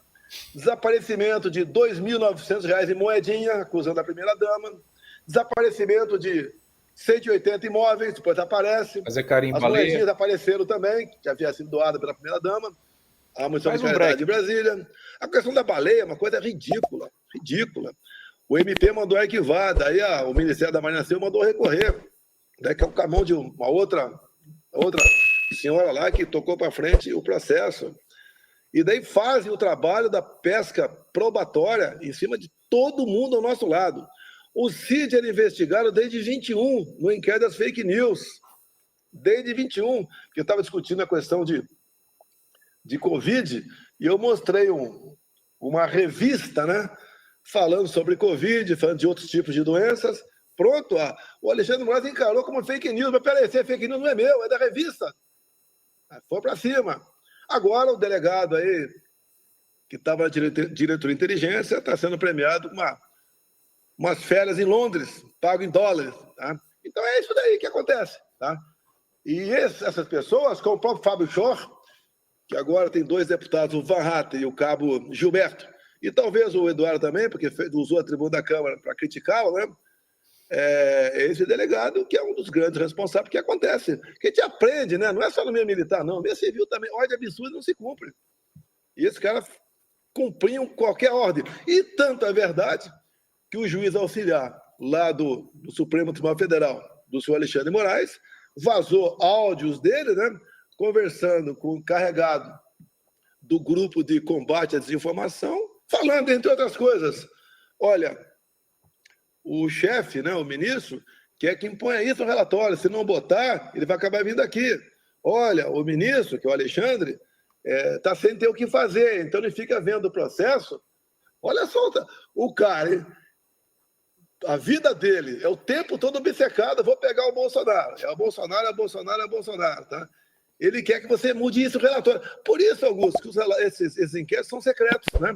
desaparecimento de R$ 2.900 em moedinha, acusando a primeira-dama, desaparecimento de 180 imóveis, depois aparece. Fazer carimbo. As moedinhas apareceram também, que havia sido doada pela primeira-dama. A munição de caridade de Brasília. A questão da baleia é uma coisa ridícula, ridícula. O MP mandou arquivar, daí o Ministério da Marinha Civil mandou recorrer. Daí que é o mão de uma outra senhora lá que tocou para frente o processo. E daí fazem o trabalho da pesca probatória em cima de todo mundo ao nosso lado. O CID era investigado desde 21, no inquérito das fake news. Desde 21, que eu estava discutindo a questão de Covid, e eu mostrei uma revista, né, falando sobre Covid, falando de outros tipos de doenças. Pronto, o Alexandre Moraes encarou como fake news, mas peraí, se é fake news não é meu, é da revista. Foi para cima. Agora o delegado aí, que estava na diretoria de inteligência, está sendo premiado com umas férias em Londres, pago em dólares. Tá? Então é isso daí que acontece. Tá? E essas pessoas, como o próprio Fábio Schor, que agora tem 2 deputados, o Van Hatten e o cabo Gilberto, e talvez o Eduardo também, porque usou a tribuna da Câmara para criticá-lo, né? Esse delegado que é um dos grandes responsáveis que acontece. Que a gente aprende, né? Não é só no meio militar, não. No meio civil também, ordem absurda não se cumpre. E esses caras cumpriam qualquer ordem. E tanto é verdade que o juiz auxiliar lá do Supremo Tribunal Federal, do senhor Alexandre Moraes, vazou áudios dele, né? Conversando com o encarregado do grupo de combate à desinformação, falando, entre outras coisas, olha, o chefe, né, o ministro, quer que imponha isso no relatório, se não botar, ele vai acabar vindo aqui. Olha, o ministro, que é o Alexandre, está sem ter o que fazer, então ele fica vendo o processo. Olha só, o cara, hein? A vida dele é o tempo todo obcecado, vou pegar o Bolsonaro. É o Bolsonaro, é o Bolsonaro, é o Bolsonaro, tá? Ele quer que você mude isso no relatório. Por isso, Augusto, que esses inquéritos são secretos, né?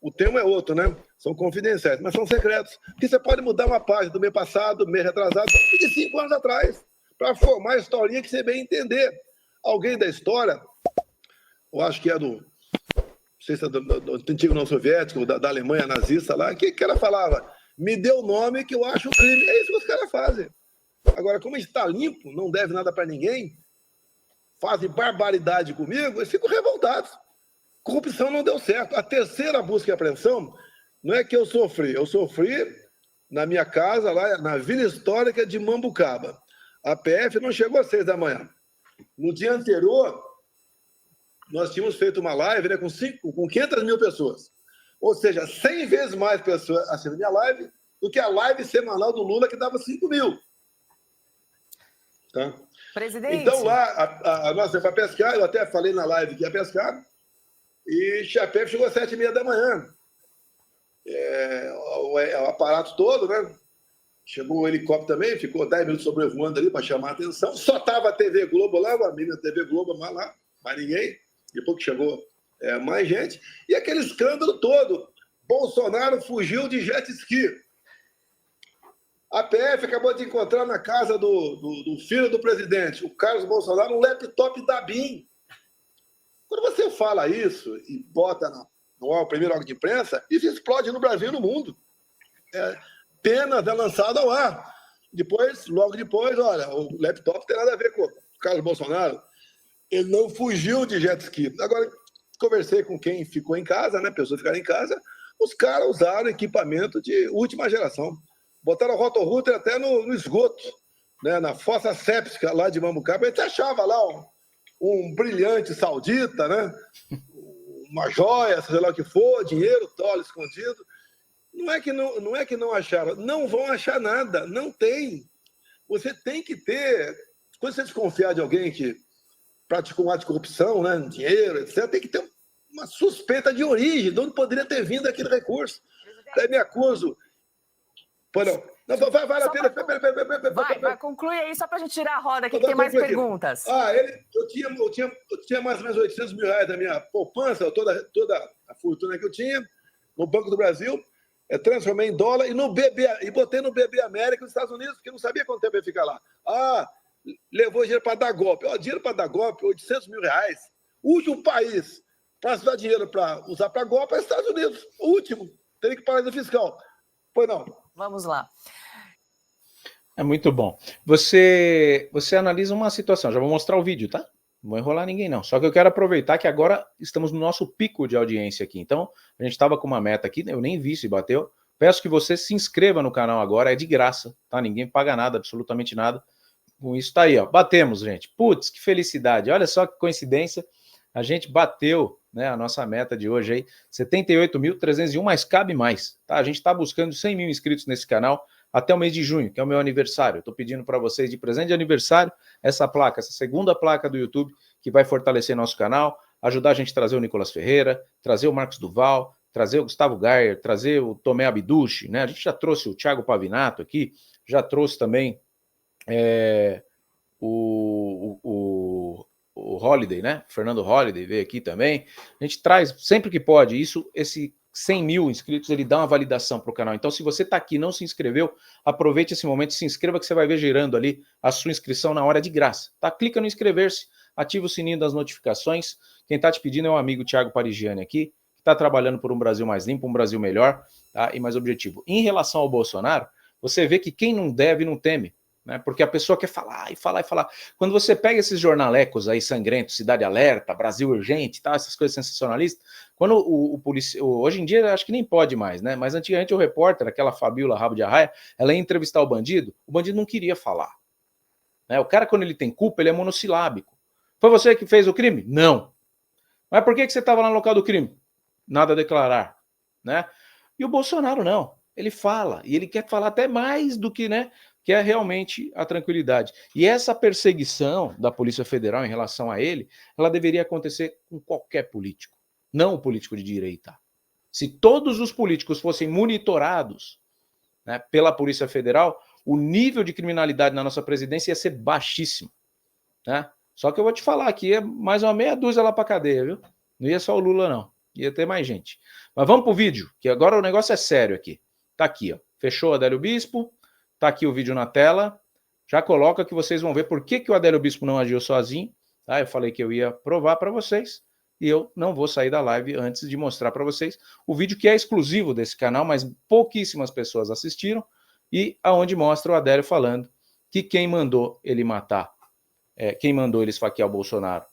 O tema é outro, né? São confidenciais, mas são secretos. Porque você pode mudar uma página do mês passado, do mês retrasado, e de 5 anos atrás, para formar a historinha que você bem entender. Alguém da história, eu acho que é não sei se é do antigo União Soviético, da Alemanha nazista lá, que ela falava, me dê o nome que eu acho crime. É isso que os caras fazem. Agora, como está limpo, não deve nada para ninguém, fazem barbaridade comigo, eu fico revoltado. Corrupção não deu certo. A terceira busca e apreensão não é que eu sofri na minha casa, lá na Vila Histórica de Mambucaba. A PF não chegou às 6 da manhã. No dia anterior, nós tínhamos feito uma live, né, com 500 mil pessoas. Ou seja, 100 vezes mais pessoas assistindo minha live do que a live semanal do Lula, que dava 5 mil. Tá? Presidente. Então, lá, nós para pescar, eu até falei na live que ia pescar, e Chapéu chegou às 7h30 da manhã. O aparato todo, né? Chegou um helicóptero também, ficou 10 minutos sobrevoando ali para chamar a atenção. Só estava a TV Globo lá, a menina TV Globo lá, mais ninguém. Depois que chegou mais gente. E aquele escândalo todo. Bolsonaro fugiu de jet ski. A PF acabou de encontrar na casa do filho do presidente, o Carlos Bolsonaro, um laptop da BIM. Quando você fala isso e bota no primeiro órgão de imprensa, isso explode no Brasil e no mundo. Apenas é lançado ao ar. Logo depois, olha, o laptop não tem nada a ver com o Carlos Bolsonaro. Ele não fugiu de jet ski. Agora, conversei com quem ficou em casa, né? Pessoas ficaram em casa. Os caras usaram equipamento de última geração. Botaram rotorrouter até no esgoto, né? Na fossa séptica lá de Mambucaba. A gente achava lá um brilhante saudita, né? Uma joia, sei lá o que for, dinheiro, dólar escondido. Não é que não acharam. Não vão achar nada. Não tem. Você tem que ter... Quando você desconfiar de alguém que praticou um ato de corrupção, né? Dinheiro, etc., tem que ter uma suspeita de origem, de onde poderia ter vindo aquele recurso. Daí me acuso... Não, vai a pena. Vai, conclui aí só para a gente tirar a roda aqui, que tem mais perguntas. Eu tinha mais ou menos 800 mil reais da minha poupança, toda a fortuna que eu tinha, no Banco do Brasil, transformei em dólar e botei no BB América nos Estados Unidos, porque eu não sabia quanto tempo ia ficar lá. Levou dinheiro para dar golpe. Dinheiro para dar golpe, 800 mil reais. O último país para dar dinheiro para usar para golpe é os Estados Unidos. O último. Teria que paraíso fiscal. Pois não. Vamos lá. É muito bom. Você analisa uma situação. Já vou mostrar o vídeo, tá? Não vou enrolar ninguém, não. Só que eu quero aproveitar que agora estamos no nosso pico de audiência aqui. Então, a gente estava com uma meta aqui, eu nem vi se bateu. Peço que você se inscreva no canal agora, é de graça, tá? Ninguém paga nada, absolutamente nada. Com isso tá aí, ó. Batemos, gente. Putz, que felicidade. Olha só que coincidência. A gente bateu, né, a nossa meta de hoje aí, 78.301, mas cabe mais, tá? A gente está buscando 100 mil inscritos nesse canal até o mês de junho, que é o meu aniversário. Estou pedindo para vocês de presente de aniversário essa placa, essa segunda placa do YouTube, que vai fortalecer nosso canal, ajudar a gente a trazer o Nicolas Ferreira, trazer o Marcos Duval, trazer o Gustavo Gayer, trazer o Tomé Abduche, né? A gente já trouxe o Thiago Pavinato aqui, já trouxe também o Holiday, né? Fernando Holiday veio aqui também. A gente traz sempre que pode esse 100 mil inscritos, ele dá uma validação para o canal. Então, se você está aqui e não se inscreveu, aproveite esse momento, se inscreva, que você vai ver girando ali a sua inscrição na hora de graça, tá? Clica no inscrever-se, ativa o sininho das notificações. Quem está te pedindo é o amigo Thiago Parigiani aqui, que está trabalhando por um Brasil mais limpo, um Brasil melhor, tá? E mais objetivo. Em relação ao Bolsonaro, você vê que quem não deve não teme, né? Porque a pessoa quer falar e falar e falar. Quando você pega esses jornalecos aí sangrentos, Cidade Alerta, Brasil Urgente, tá? Essas coisas sensacionalistas, quando o policial, hoje em dia acho que nem pode mais, né? Mas antigamente o repórter, aquela Fabiola Rabo de Arraia, ela ia entrevistar o bandido não queria falar, né? O cara, quando ele tem culpa, ele é monossilábico. Foi você que fez o crime? Não. Mas por que você estava lá no local do crime? Nada a declarar, né? E o Bolsonaro não, ele fala, e ele quer falar até mais do que, né, que é realmente a tranquilidade. E essa perseguição da Polícia Federal em relação a ele, ela deveria acontecer com qualquer político, não o político de direita. Se todos os políticos fossem monitorados, né, pela Polícia Federal, o nível de criminalidade na nossa presidência ia ser baixíssimo, né? Só que eu vou te falar aqui, é mais uma meia dúzia lá para a cadeia, viu? Não ia só o Lula, não. Ia ter mais gente. Mas vamos pro vídeo, que agora o negócio é sério aqui. Tá aqui, ó. Fechou o Adélio Bispo. Tá aqui o vídeo na tela. Já coloca que vocês vão ver por que o Adélio Bispo não agiu sozinho. Tá? Eu falei que eu ia provar para vocês. E eu não vou sair da live antes de mostrar para vocês o vídeo que é exclusivo desse canal, mas pouquíssimas pessoas assistiram. E aonde mostra o Adélio falando que quem mandou ele matar, quem mandou ele esfaquear o Bolsonaro,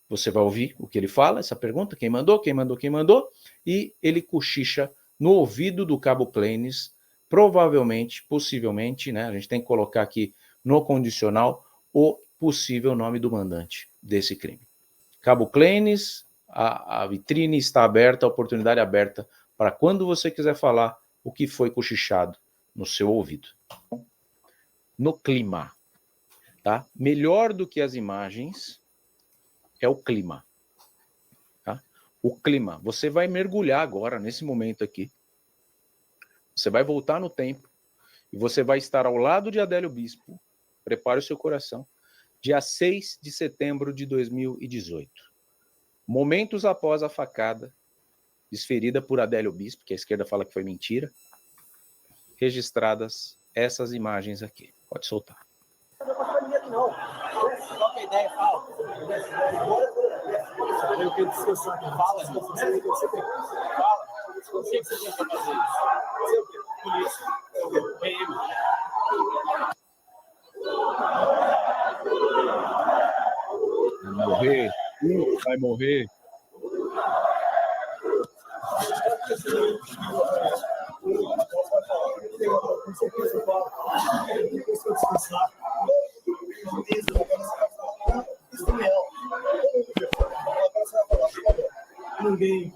você vai ouvir o que ele fala, essa pergunta, quem mandou, e ele cochicha no ouvido do Cabo Clenis, provavelmente, possivelmente, né, a gente tem que colocar aqui no condicional o possível nome do mandante desse crime. Cabo Clenis, a vitrine está aberta, a oportunidade aberta para quando você quiser falar o que foi cochichado no seu ouvido. No clima, tá? Melhor do que as imagens é o clima. Tá? O clima, você vai mergulhar agora, nesse momento aqui. Você vai voltar no tempo e você vai estar ao lado de Adélio Bispo, prepare o seu coração, dia 6 de setembro de 2018. Momentos após a facada desferida por Adélio Bispo, que a esquerda fala que foi mentira, registradas essas imagens aqui. Pode soltar. Não. Qual que é a ideia? Fala. Eu quero que você fala, se você tem. Fala. O que você tenta fazer isso? Você o quê? Polícia. O quê? PM. Vai morrer. Vai morrer. Ninguém.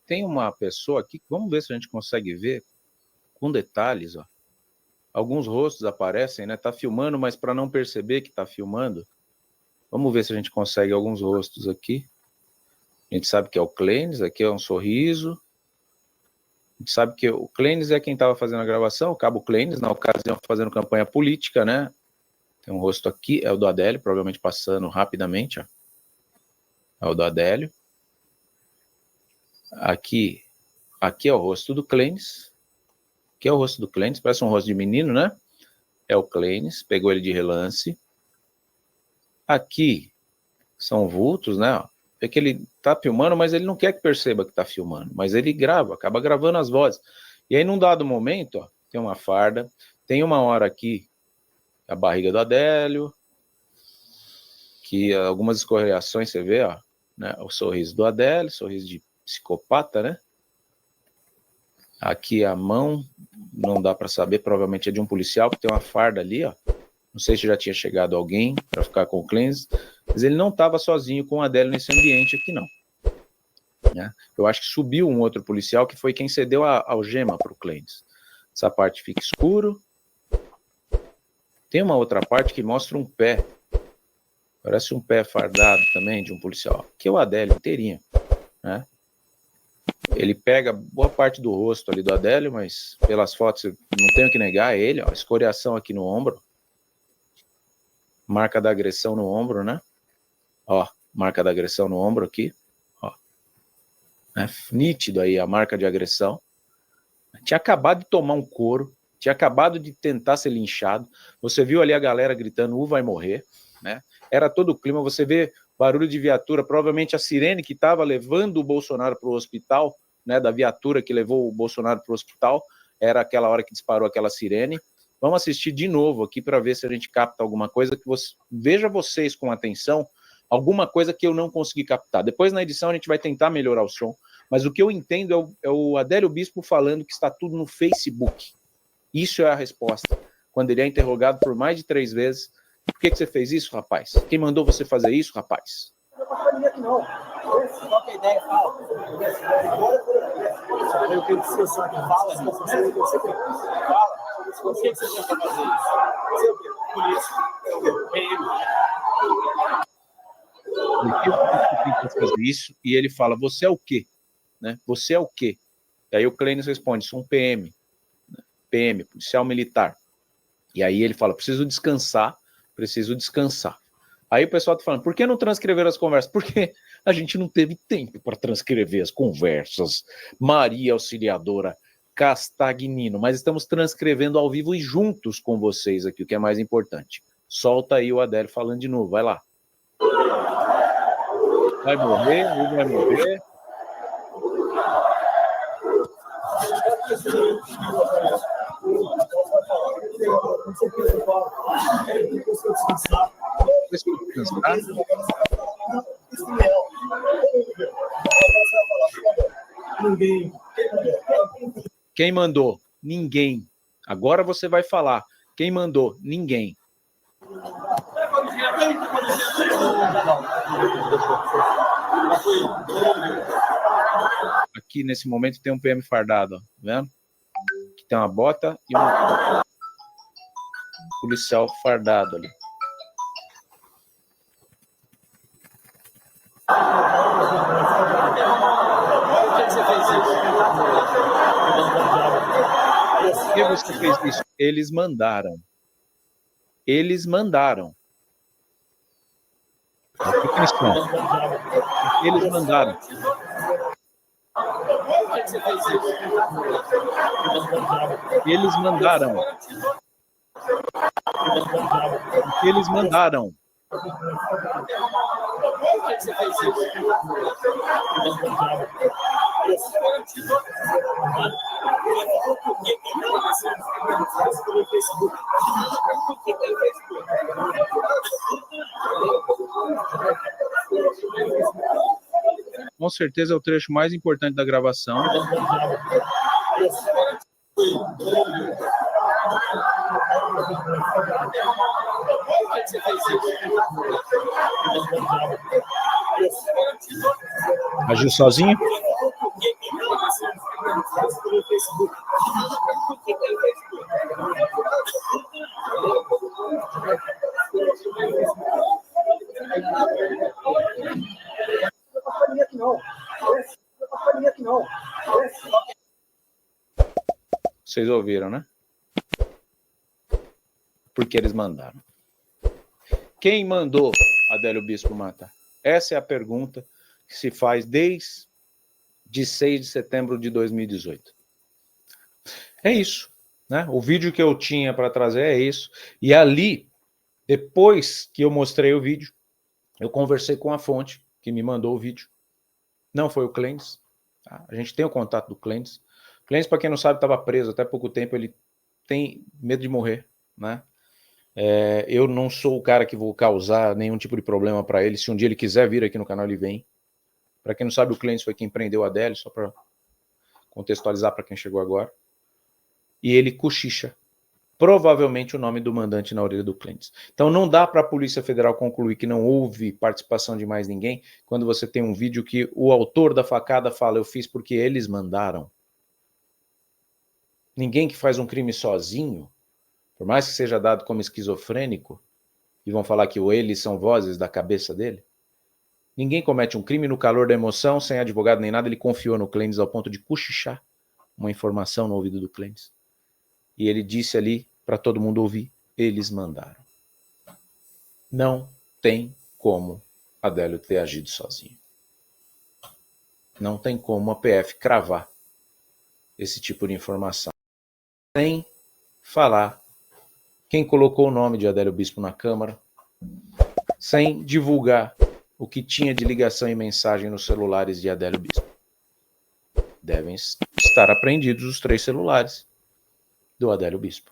Tem uma pessoa aqui, vamos ver se a gente consegue ver com detalhes, ó. Alguns rostos aparecem, né? Tá filmando, mas para não perceber que tá filmando, vamos ver se a gente consegue alguns rostos aqui. A gente sabe que é o Clenis, aqui é um sorriso. A gente sabe que o Clenis é quem estava fazendo a gravação, o Cabo Clenis, na ocasião fazendo campanha política, né? Tem um rosto aqui, é o do Adélio, provavelmente passando rapidamente, ó. É o do Adélio. Aqui é o rosto do Clenis. Aqui é o rosto do Clenis, parece um rosto de menino, né? É o Clenis, pegou ele de relance. Aqui são vultos, né? É que ele tá filmando, mas ele não quer que perceba que tá filmando. Mas ele grava, acaba gravando as vozes. E aí, num dado momento, ó, tem uma farda. Tem uma hora aqui, a barriga do Adélio. Que algumas escorregações, você vê, ó. Né, o sorriso do Adélio, sorriso de psicopata, né? Aqui a mão, não dá para saber, provavelmente é de um policial, porque tem uma farda ali, ó. Não sei se já tinha chegado alguém para ficar com o Clenis, mas ele não estava sozinho com o Adélio nesse ambiente aqui, não. Né? Eu acho que subiu um outro policial que foi quem cedeu a algema para o Clenis. Essa parte fica escuro. Tem uma outra parte que mostra um pé. Parece um pé fardado também de um policial. Aqui é o Adélio inteirinho, né? Ele pega boa parte do rosto ali do Adélio, mas pelas fotos não tenho que negar, é ele, ó, escoriação aqui no ombro. Marca da agressão no ombro, né? Ó, marca da agressão no ombro aqui, ó. É nítido aí a marca de agressão. Tinha acabado de tomar um couro, tinha acabado de tentar ser linchado. Você viu ali a galera gritando, vai morrer, né? Era todo o clima, você vê barulho de viatura, provavelmente a sirene que estava levando o Bolsonaro para o hospital, né, da viatura que levou o Bolsonaro para o hospital, era aquela hora que disparou aquela sirene. Vamos assistir de novo aqui para ver se a gente capta alguma coisa, que veja vocês com atenção, alguma coisa que eu não consegui captar. Depois na edição a gente vai tentar melhorar o som, mas o que eu entendo é o Adélio Bispo falando que está tudo no Facebook. Isso é a resposta. Quando ele é interrogado por mais de 3 vezes, por que você fez isso, rapaz? Quem mandou você fazer isso, rapaz? Não. Qual que é a ideia? Fala. Eu quero que você fala, se você tem. Fala. Por que você tenta fazer isso? Você o quê? Polícia. O quê? PM. Por que você tenta fazer isso? E ele fala, você é o quê? Né? Você é o quê? E aí o Clenis responde, sou um PM. PM, policial militar. E aí ele fala, preciso descansar, preciso descansar. Aí o pessoal tá falando, por que não transcrever as conversas? Porque a gente não teve tempo para transcrever as conversas. Maria Auxiliadora Castagnino, mas estamos transcrevendo ao vivo e juntos com vocês aqui, o que é mais importante. Solta aí o Adélio falando de novo, vai lá. Vai morrer, ele vai morrer. Quem mandou? Ninguém. Agora você vai falar. Quem mandou? Ninguém. Aqui nesse momento tem um PM fardado, ó, tá vendo? Aqui tem uma bota e um policial fardado ali. Por que você fez isso? Eles mandaram. Eles mandaram. Eles mandaram. Eles mandaram. Eles mandaram. Com certeza é o trecho mais importante da gravação. Agiu sozinho? Vocês ouviram, né? Porque eles mandaram. Quem mandou Adélio Bispo matar? Essa é a pergunta que se faz desde 6 de setembro de 2018. É isso, né? O vídeo que eu tinha para trazer é isso. E ali, depois que eu mostrei o vídeo, eu conversei com a fonte que me mandou o vídeo. Não foi o Clênis. Tá? A gente tem o contato do Clênis. O Clênis, para quem não sabe, estava preso até pouco tempo. Ele tem medo de morrer, né? Eu não sou o cara que vou causar nenhum tipo de problema para ele. Se um dia ele quiser vir aqui no canal, ele vem. Para quem não sabe, o Clênis foi quem prendeu a Adélio, só para contextualizar para quem chegou agora. E ele cochicha provavelmente o nome do mandante na orelha do Clênis. Então não dá para a Polícia Federal concluir que não houve participação de mais ninguém quando você tem um vídeo que o autor da facada fala, eu fiz porque eles mandaram. Ninguém que faz um crime sozinho, por mais que seja dado como esquizofrênico, e vão falar que eles são vozes da cabeça dele, ninguém comete um crime no calor da emoção, sem advogado nem nada, ele confiou no Clênis ao ponto de cochichar uma informação no ouvido do Clênis. E ele disse ali, para todo mundo ouvir, eles mandaram. Não tem como Adélio ter agido sozinho. Não tem como a PF cravar esse tipo de informação. Sem falar quem colocou o nome de Adélio Bispo na Câmara, sem divulgar o que tinha de ligação e mensagem nos celulares de Adélio Bispo. Devem estar apreendidos os 3 celulares do Adélio Bispo.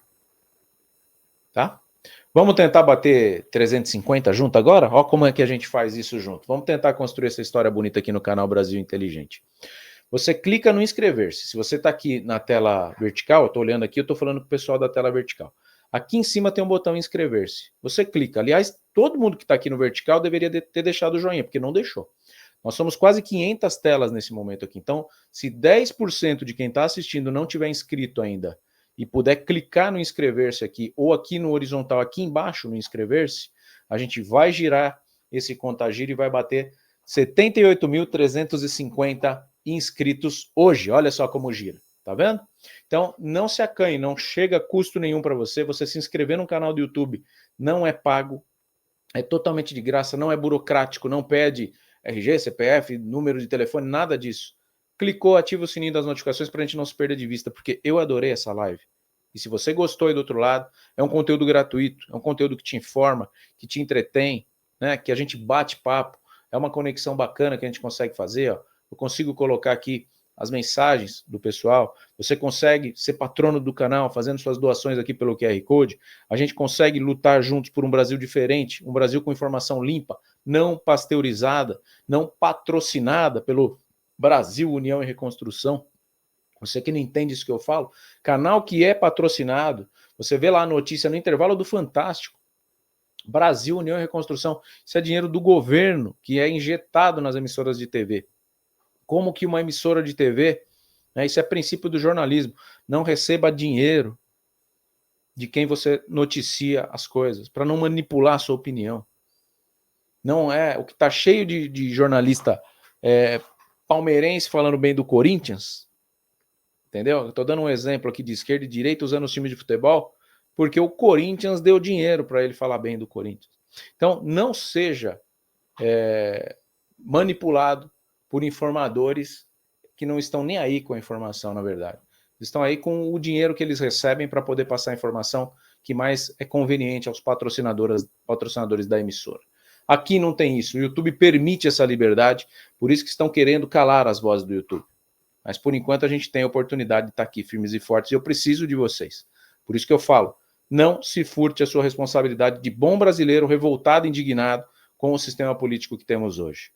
Tá? Vamos tentar bater 350 junto agora? Olha como é que a gente faz isso junto. Vamos tentar construir essa história bonita aqui no canal Brasil Inteligente. Você clica no inscrever-se. Se você está aqui na tela vertical, eu estou olhando aqui, eu estou falando com o pessoal da tela vertical. Aqui em cima tem um botão inscrever-se. Você clica. Aliás, todo mundo que está aqui no vertical deveria ter deixado o joinha, porque não deixou. Nós somos quase 500 telas nesse momento aqui. Então, se 10% de quem está assistindo não tiver inscrito ainda e puder clicar no inscrever-se aqui, ou aqui no horizontal, aqui embaixo no inscrever-se, a gente vai girar esse contagiro e vai bater 78.350 inscritos hoje. Olha só como gira. Tá vendo? Então, não se acanhe, não chega a custo nenhum para você se inscrever no canal do YouTube não é pago, é totalmente de graça, não é burocrático, não pede RG, CPF, número de telefone, nada disso. Clicou, ativa o sininho das notificações para a gente não se perder de vista, porque eu adorei essa live. E se você gostou aí do outro lado, é um conteúdo gratuito, é um conteúdo que te informa, que te entretém, né? Que a gente bate papo, é uma conexão bacana que a gente consegue fazer. Ó. Eu consigo colocar aqui as mensagens do pessoal, você consegue ser patrono do canal, fazendo suas doações aqui pelo QR Code, a gente consegue lutar juntos por um Brasil diferente, um Brasil com informação limpa, não pasteurizada, não patrocinada pelo Brasil União e Reconstrução. Você que não entende isso que eu falo, canal que é patrocinado, você vê lá a notícia no intervalo do Fantástico, Brasil União e Reconstrução, isso é dinheiro do governo que é injetado nas emissoras de TV. Como que uma emissora de TV, né, isso é princípio do jornalismo, não receba dinheiro de quem você noticia as coisas, para não manipular a sua opinião. Não é o que está cheio de jornalista palmeirense falando bem do Corinthians, entendeu? Estou dando um exemplo aqui de esquerda e direita usando os times de futebol, porque o Corinthians deu dinheiro para ele falar bem do Corinthians. Então, não seja manipulado por informadores que não estão nem aí com a informação, na verdade. Estão aí com o dinheiro que eles recebem para poder passar a informação que mais é conveniente aos patrocinadores da emissora. Aqui não tem isso. O YouTube permite essa liberdade, por isso que estão querendo calar as vozes do YouTube. Mas, por enquanto, a gente tem a oportunidade de estar aqui firmes e fortes e eu preciso de vocês. Por isso que eu falo, não se furte a sua responsabilidade de bom brasileiro revoltado e indignado com o sistema político que temos hoje.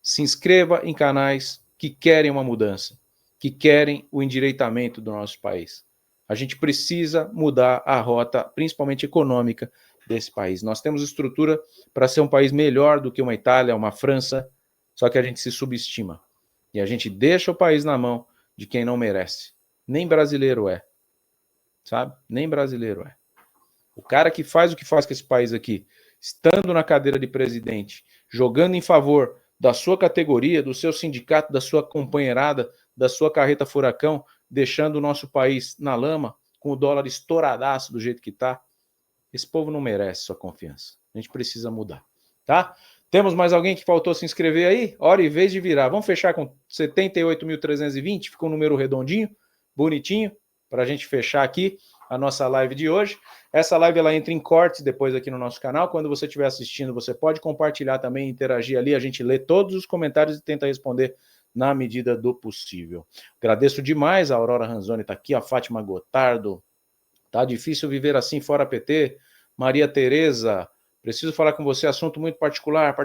Se inscreva em canais que querem uma mudança, que querem o endireitamento do nosso país. A gente precisa mudar a rota, principalmente econômica, desse país. Nós temos estrutura para ser um país melhor do que uma Itália, uma França, só que a gente se subestima. E a gente deixa o país na mão de quem não merece. Nem brasileiro é. Sabe? Nem brasileiro é. O cara que faz o que faz com esse país aqui, estando na cadeira de presidente, jogando em favor da sua categoria, do seu sindicato, da sua companheirada, da sua carreta furacão, deixando o nosso país na lama, com o dólar estouradaço do jeito que está, esse povo não merece sua confiança. A gente precisa mudar, tá? Temos mais alguém que faltou se inscrever aí? Hora e vez de virar. Vamos fechar com 78.320, ficou um número redondinho, bonitinho, para a gente fechar aqui a nossa live de hoje. Essa live ela entra em cortes depois aqui no nosso canal. Quando você estiver assistindo, você pode compartilhar também, interagir ali. A gente lê todos os comentários e tenta responder na medida do possível. Agradeço demais. A Aurora Ranzoni está aqui, a Fátima Gotardo. Tá difícil viver assim fora PT. Maria Tereza, preciso falar com você, assunto muito particular,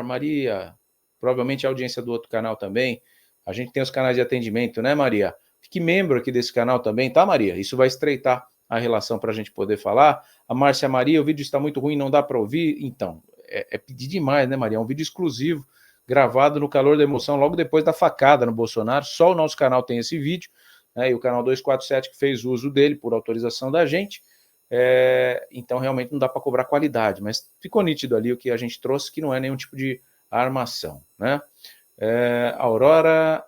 Maria. Provavelmente a audiência do outro canal também. A gente tem os canais de atendimento, né, Maria? Fique membro aqui desse canal também, tá, Maria? Isso vai estreitar a relação para a gente poder falar. A Márcia Maria, o vídeo está muito ruim, não dá para ouvir. Então, é pedir demais, né, Maria? É um vídeo exclusivo, gravado no calor da emoção, logo depois da facada no Bolsonaro. Só o nosso canal tem esse vídeo, né? E o canal 247 que fez uso dele por autorização da gente. Então, realmente não dá para cobrar qualidade, mas ficou nítido ali o que a gente trouxe, que não é nenhum tipo de armação, né? Aurora...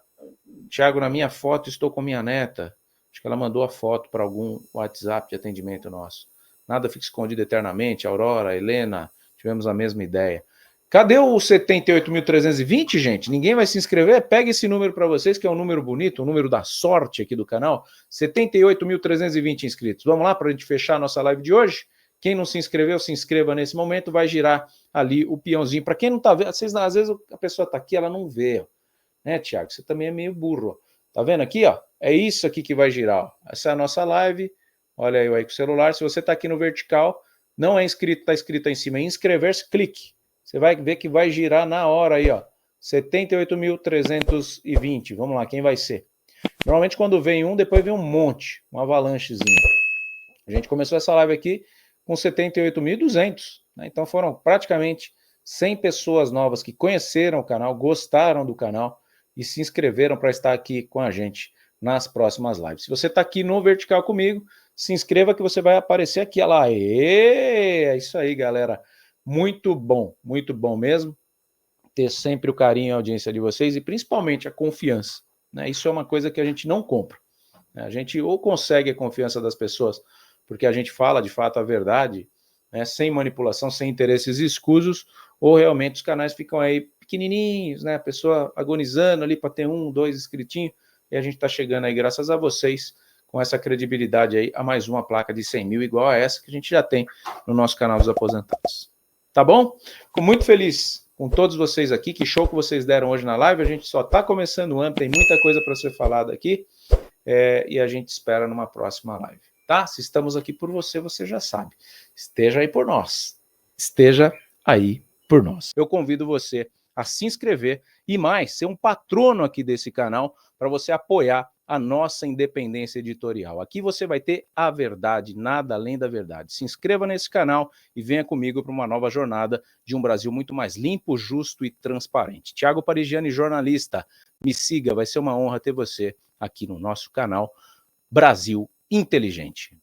Tiago, na minha foto estou com minha neta. Acho que ela mandou a foto para algum WhatsApp de atendimento nosso. Nada fica escondido eternamente. Aurora, Helena, tivemos a mesma ideia. Cadê o 78.320, gente? Ninguém vai se inscrever? Pega esse número para vocês, que é um número bonito, um número da sorte aqui do canal. 78.320 inscritos. Vamos lá para a gente fechar a nossa live de hoje? Quem não se inscreveu, se inscreva nesse momento. Vai girar ali o peãozinho. Para quem não está vendo, às vezes a pessoa está aqui, ela não vê, né, Tiago? Você também é meio burro. Tá vendo aqui, ó? É isso aqui que vai girar. Ó. Essa é a nossa live. Olha eu aí com o celular. Se você tá aqui no vertical, não é inscrito, tá escrito aí em cima, inscrever-se, clique. Você vai ver que vai girar na hora aí, ó. 78.320. Vamos lá, quem vai ser? Normalmente quando vem um, depois vem um monte, uma avalanchezinha. A gente começou essa live aqui com 78.200, né? Então foram praticamente 100 pessoas novas que conheceram o canal, gostaram do canal e se inscreveram para estar aqui com a gente nas próximas lives. Se você está aqui no vertical comigo, se inscreva que você vai aparecer aqui. Olha lá, é isso aí, galera. Muito bom mesmo ter sempre o carinho e a audiência de vocês e principalmente a confiança, né? Isso é uma coisa que a gente não compra, né? A gente ou consegue a confiança das pessoas porque a gente fala de fato a verdade, né, sem manipulação, sem interesses escusos, ou realmente os canais ficam aí pequenininhos, né, a pessoa agonizando ali para ter 1, 2 inscritinhos, e a gente está chegando aí, graças a vocês, com essa credibilidade aí, a mais uma placa de 100 mil, igual a essa que a gente já tem no nosso canal dos aposentados. Tá bom? Fico muito feliz com todos vocês aqui, que show que vocês deram hoje na live, a gente só está começando o ano, tem muita coisa para ser falada aqui, e a gente espera numa próxima live, tá? Se estamos aqui por você, você já sabe, esteja aí por nós, esteja aí por nós. Eu convido você a se inscrever e mais, ser um patrono aqui desse canal para você apoiar a nossa independência editorial. Aqui você vai ter a verdade, nada além da verdade. Se inscreva nesse canal e venha comigo para uma nova jornada de um Brasil muito mais limpo, justo e transparente. Thiago Parigiani, jornalista, me siga, vai ser uma honra ter você aqui no nosso canal Brasil Inteligente.